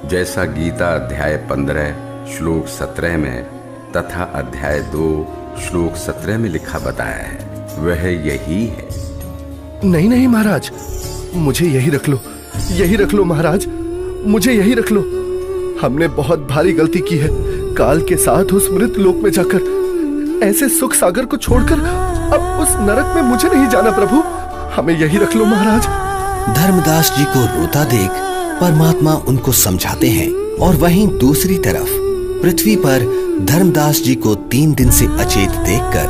जैसा गीता अध्याय 15 श्लोक 17 में तथा अध्याय 2 श्लोक 17 में लिखा बताया है, वह यही है। नहीं नहीं महाराज, मुझे यही रख लो, यही रख लो महाराज, मुझे यही रख लो। हमने बहुत भारी गलती की है। काल के साथ उस मृत लोक में जाकर ऐसे सुख सागर को छोड़कर अब उस नरक में मुझे नहीं जाना प्रभु, हमें यही रख लो महाराज। धर्मदास जी को रोता देख परमात्मा उनको समझाते हैं और वहीं दूसरी तरफ पृथ्वी पर धर्मदास जी को 3 दिन से अचेत देखकर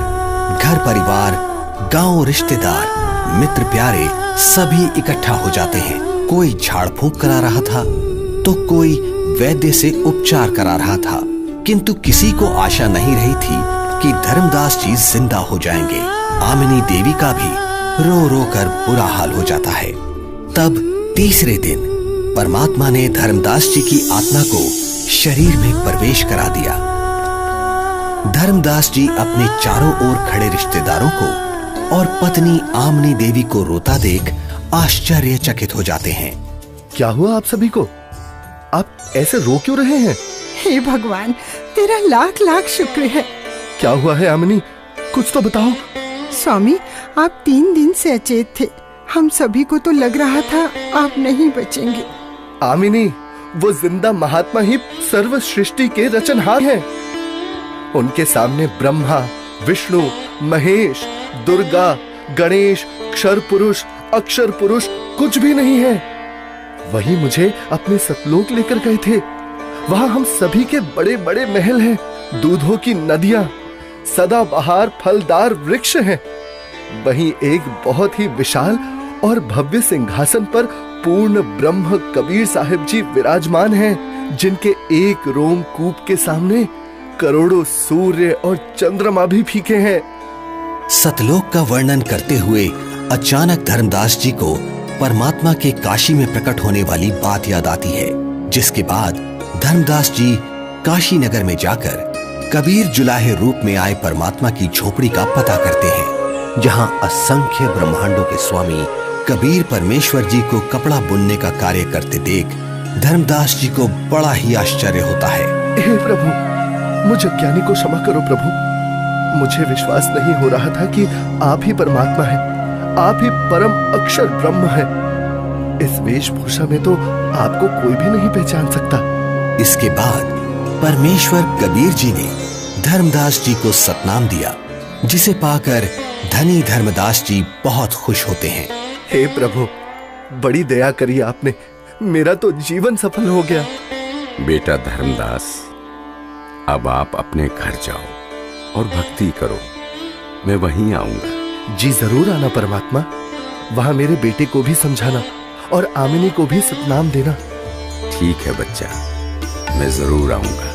घर परिवार, गांव, रिश्तेदार, मित्र प्यारे सभी इकट्ठा हो जाते हैं। कोई झाड़ फूंक करा रहा था तो कोई वैद्य से उपचार करा रहा था, किंतु किसी को आशा नहीं रही थी कि धर्मदास जी जिंदा हो जाएंगे। आमिनी देवी का भी रो रो कर बुरा हाल हो जाता है। तब तीसरे दिन परमात्मा ने धर्मदास जी की आत्मा को शरीर में प्रवेश करा दिया। धर्मदास जी अपने चारों ओर खड़े रिश्तेदारों को और पत्नी आमिनी देवी को रोता देख आश्चर्यचकित हो जाते हैं। क्या हुआ आप सभी को? आप ऐसे रो क्यों रहे हैं? हे भगवान, तेरा लाख लाख शुक्र है। क्या हुआ है आमिनी, कुछ तो बताओ। स्वामी, आप 3 दिन से अचेत थे। हम सभी को तो लग रहा था आप नहीं बचेंगे। आमिनी, वो जिंदा महात्मा ही सर्व सृष्टि के रचनहार हैं। उनके सामने ब्रह्मा, विष्णु, महेश, दुर्गा, गणेश, क्षर पुरुष, अक्षर पुरुष कुछ भी नहीं है। वही मुझे अपने सतलोक लेकर गए थे। वहां हम सभी के बड़े बड़े महल हैं, दूधों की नदियां, सदाबहार फलदार वृक्ष हैं। वहीं एक बहुत ही विशाल और भव्य सिंहासन पर पूर्ण ब्रह्म कबीर साहिब जी विराजमान हैं, जिनके एक रोमकूप के सामने करोड़ों सूर्य और चंद्रमा भी फीके हैं। सतलोक का वर्णन करते हुए अचानक धर्मदास जी को परमात्मा के काशी में प्रकट होने वाली बात याद आती है, जिसके बाद धर्मदास जी काशी नगर में जाकर कबीर जुलाहे रूप में आए परमात्मा की झोपड़ी का पता करते हैं, जहां असंख्य ब्रह्मांडों के स्वामी कबीर परमेश्वर जी को कपड़ा बुनने का कार्य करते देख धर्मदास जी को बड़ा ही आश्चर्य होता है। हे प्रभु, मुझ अज्ञानी को क्षमा करो प्रभु। मुझे विश्वास नहीं हो रहा था कि आप ही परमात्मा हैं, आप ही परम अक्षर ब्रह्म हैं। इस वेशभूषा में तो आपको कोई भी नहीं पहचान सकता। इसके बाद परमेश्वर कबीर जी ने धर्मदास जी को सतनाम दिया, जिसे पाकर धनी धर्मदास जी बहुत खुश होते हैं। हे प्रभु, बड़ी दया करी आपने, मेरा तो जीवन सफल हो गया। बेटा धर्मदास, अब आप अपने घर जाओ और भक्ति करो, मैं वहीं आऊंगा। जी जरूर आना परमात्मा। वहां मेरे बेटे को भी समझाना और आमिनी को भी सतनाम देना। ठीक है बच्चा, मैं जरूर आऊंगा।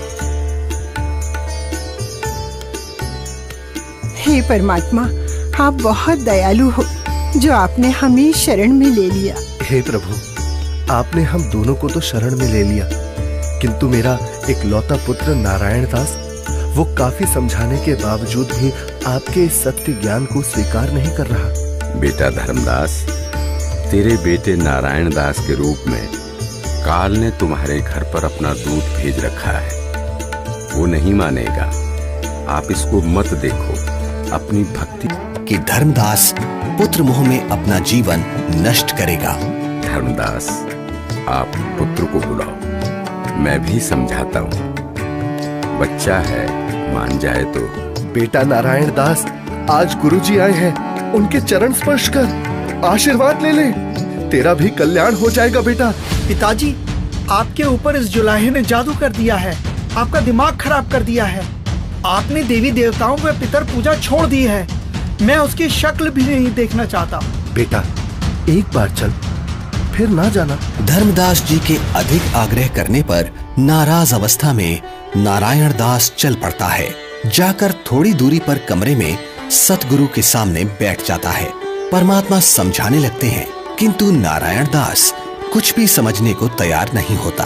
हे परमात्मा, आप बहुत दयालु हो जो आपने हमें शरण में ले लिया। हे प्रभु, आपने हम दोनों को तो शरण में ले लिया, किंतु मेरा इकलौता पुत्र नारायण दास, वो काफी समझाने के बावजूद भी आपके इस सत्य ज्ञान को स्वीकार नहीं कर रहा। बेटा धर्मदास, तेरे बेटे नारायण दास के रूप में काल ने तुम्हारे घर पर अपना दूत भेज रखा है। वो नहीं मानेगा। आप इसको मत देखो, अपनी भक्ति कि धर्मदास पुत्र मोह में अपना जीवन नष्ट करेगा। धर्मदास, आप पुत्र को बुलाओ, मैं भी समझाता हूँ। बच्चा है, मान जाए तो। बेटा नारायण दास, आज गुरुजी आए हैं, उनके चरण स्पर्श कर आशीर्वाद ले ले, तेरा भी कल्याण हो जाएगा बेटा। पिताजी, आपके ऊपर इस जुलाहे ने जादू कर दिया है, आपका दिमाग खराब कर दिया है। आपने देवी देवताओं व पितर पूजा छोड़ दी है। मैं उसकी शक्ल भी नहीं देखना चाहता। बेटा, एक बार चल, फिर ना जाना। धर्मदास जी के अधिक आग्रह करने पर नाराज अवस्था में नारायण दास चल पड़ता है। जाकर थोड़ी दूरी पर कमरे में सतगुरु के सामने बैठ जाता है। परमात्मा समझाने लगते हैं, किंतु नारायण दास कुछ भी समझने को तैयार नहीं होता।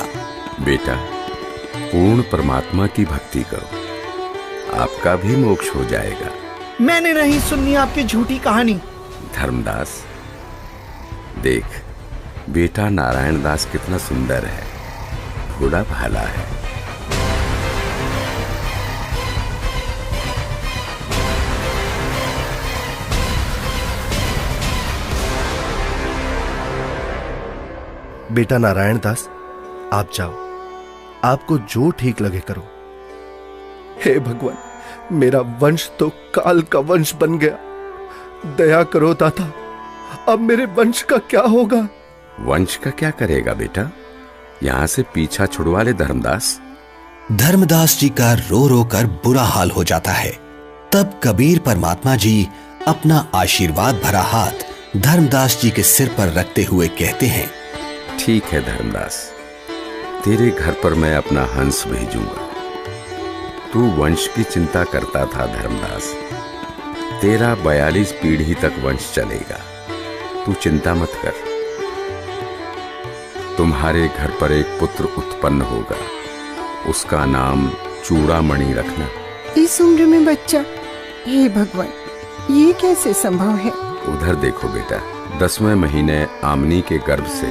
बेटा, पूर्ण परमात्मा की भक्ति करो, आपका भी मोक्ष हो जाएगा। मैंने नहीं सुननी आपकी झूठी कहानी। धर्मदास, देख बेटा नारायण दास कितना सुंदर है, भोला भाला है। बेटा नारायण दास, आप जाओ, आपको जो ठीक लगे करो। हे भगवान, मेरा वंश तो काल का वंश बन गया, दया करो दाता, अब मेरे वंश का क्या होगा? वंश का क्या करेगा बेटा, यहां से पीछा छुड़वा ले धर्मदास। धर्मदास जी का रो रो कर बुरा हाल हो जाता है। तब कबीर परमात्मा जी अपना आशीर्वाद भरा हाथ धर्मदास जी के सिर पर रखते हुए कहते हैं, ठीक है धर्मदास, तेरे घर पर मैं अपना हंस भेजूंगा। तू वंश की चिंता करता था धर्मदास, तेरा 42 पीढ़ी तक वंश चलेगा, तू चिंता मत कर। तुम्हारे घर पर एक पुत्र उत्पन्न होगा, उसका नाम चूड़ामणि रखना। इस उम्र में बच्चा? हे भगवान, ये कैसे संभव है? उधर देखो बेटा, 10वें महीने आमनी के गर्भ से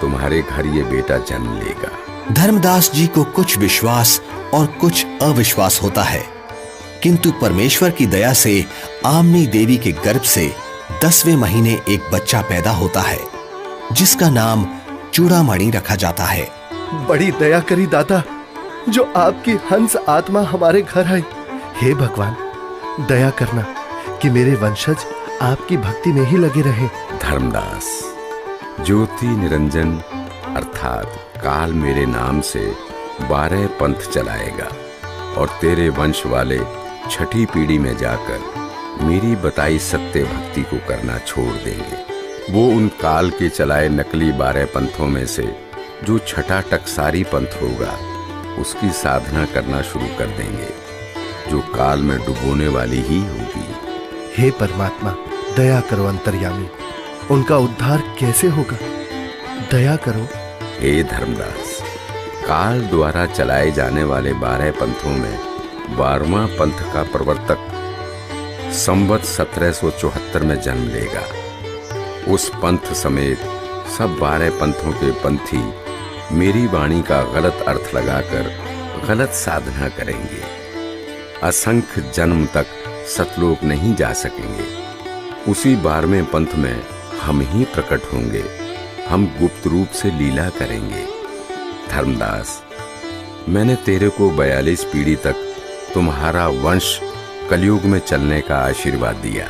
तुम्हारे घर ये बेटा जन्म लेगा। धर्मदास जी को कुछ विश्वास और कुछ अविश्वास होता है, किंतु परमेश्वर की दया से आमनी देवी के गर्भ से 10वें महीने एक बच्चा पैदा होता है, जिसका नाम चूड़ामणि रखा जाता है। बड़ी दया करी दाता, जो आपकी हंस आत्मा हमारे घर आई। हे भगवान, दया करना कि मेरे वंशज आपकी भक्ति में ही लगे रहे। धर्मदास, ज्योति निरंजन अर्थात काल मेरे नाम से 12 पंथ चलाएगा और तेरे वंश वाले 6ठी पीढ़ी में जाकर मेरी बताई सत्य भक्ति को करना छोड़ देंगे। वो उन काल के चलाए नकली 12 पंथों में से जो 6ठा टकसारी पंथ होगा उसकी साधना करना शुरू कर देंगे, जो काल में डुबोने वाली ही होगी। हे परमात्मा, दया करो अंतर्यामी, उनका उद्धार कैसे होगा? दया करो। हे धर्मदास, काल द्वारा चलाए जाने वाले 12 पंथों में 12वां पंथ का प्रवर्तक संवत 1774 में जन्म लेगा। उस पंथ समेत सब 12 पंथों के पंथी मेरी वाणी का गलत अर्थ लगाकर गलत साधना करेंगे। असंख्य जन्म तक सतलोक नहीं जा सकेंगे। उसी 12वें पंथ में हम ही प्रकट होंगे, हम गुप्त रूप से लीला करेंगे। धर्मदास, मैंने तेरे को 42 पीढ़ी तक तुम्हारा वंश कलयुग में चलने का आशीर्वाद दिया।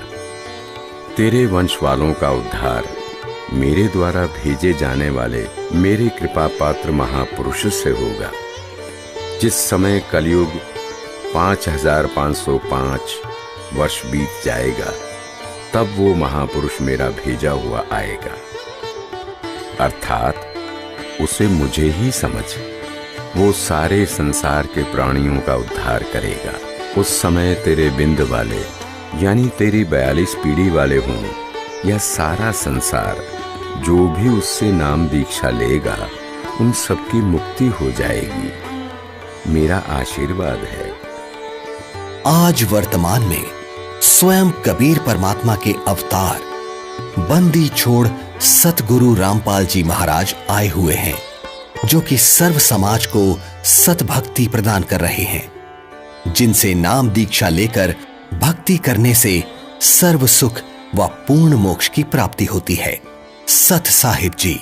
तेरे वंश वालों का उद्धार मेरे द्वारा भेजे जाने वाले मेरे कृपा पात्र महापुरुष से होगा। जिस समय कलयुग 5505 वर्ष बीत जाएगा, तब वो महापुरुष मेरा भेजा हुआ आएगा, अर्थात उसे मुझे ही समझ। वो सारे संसार के प्राणियों का उद्धार करेगा। उस समय तेरे बिंद वाले यानी तेरी 42 पीढ़ी वाले हों या सारा संसार, जो भी उससे नाम दीक्षा लेगा उन सबकी मुक्ति हो जाएगी। मेरा आशीर्वाद है। आज वर्तमान में स्वयं कबीर परमात्मा के अवतार बंदी छोड़ सतगुरु रामपाल जी महाराज आए हुए हैं, जो कि सर्व समाज को सतभक्ति प्रदान कर रहे हैं, जिनसे नाम दीक्षा लेकर भक्ति करने से सर्व सुख व पूर्ण मोक्ष की प्राप्ति होती है। सत साहिब जी।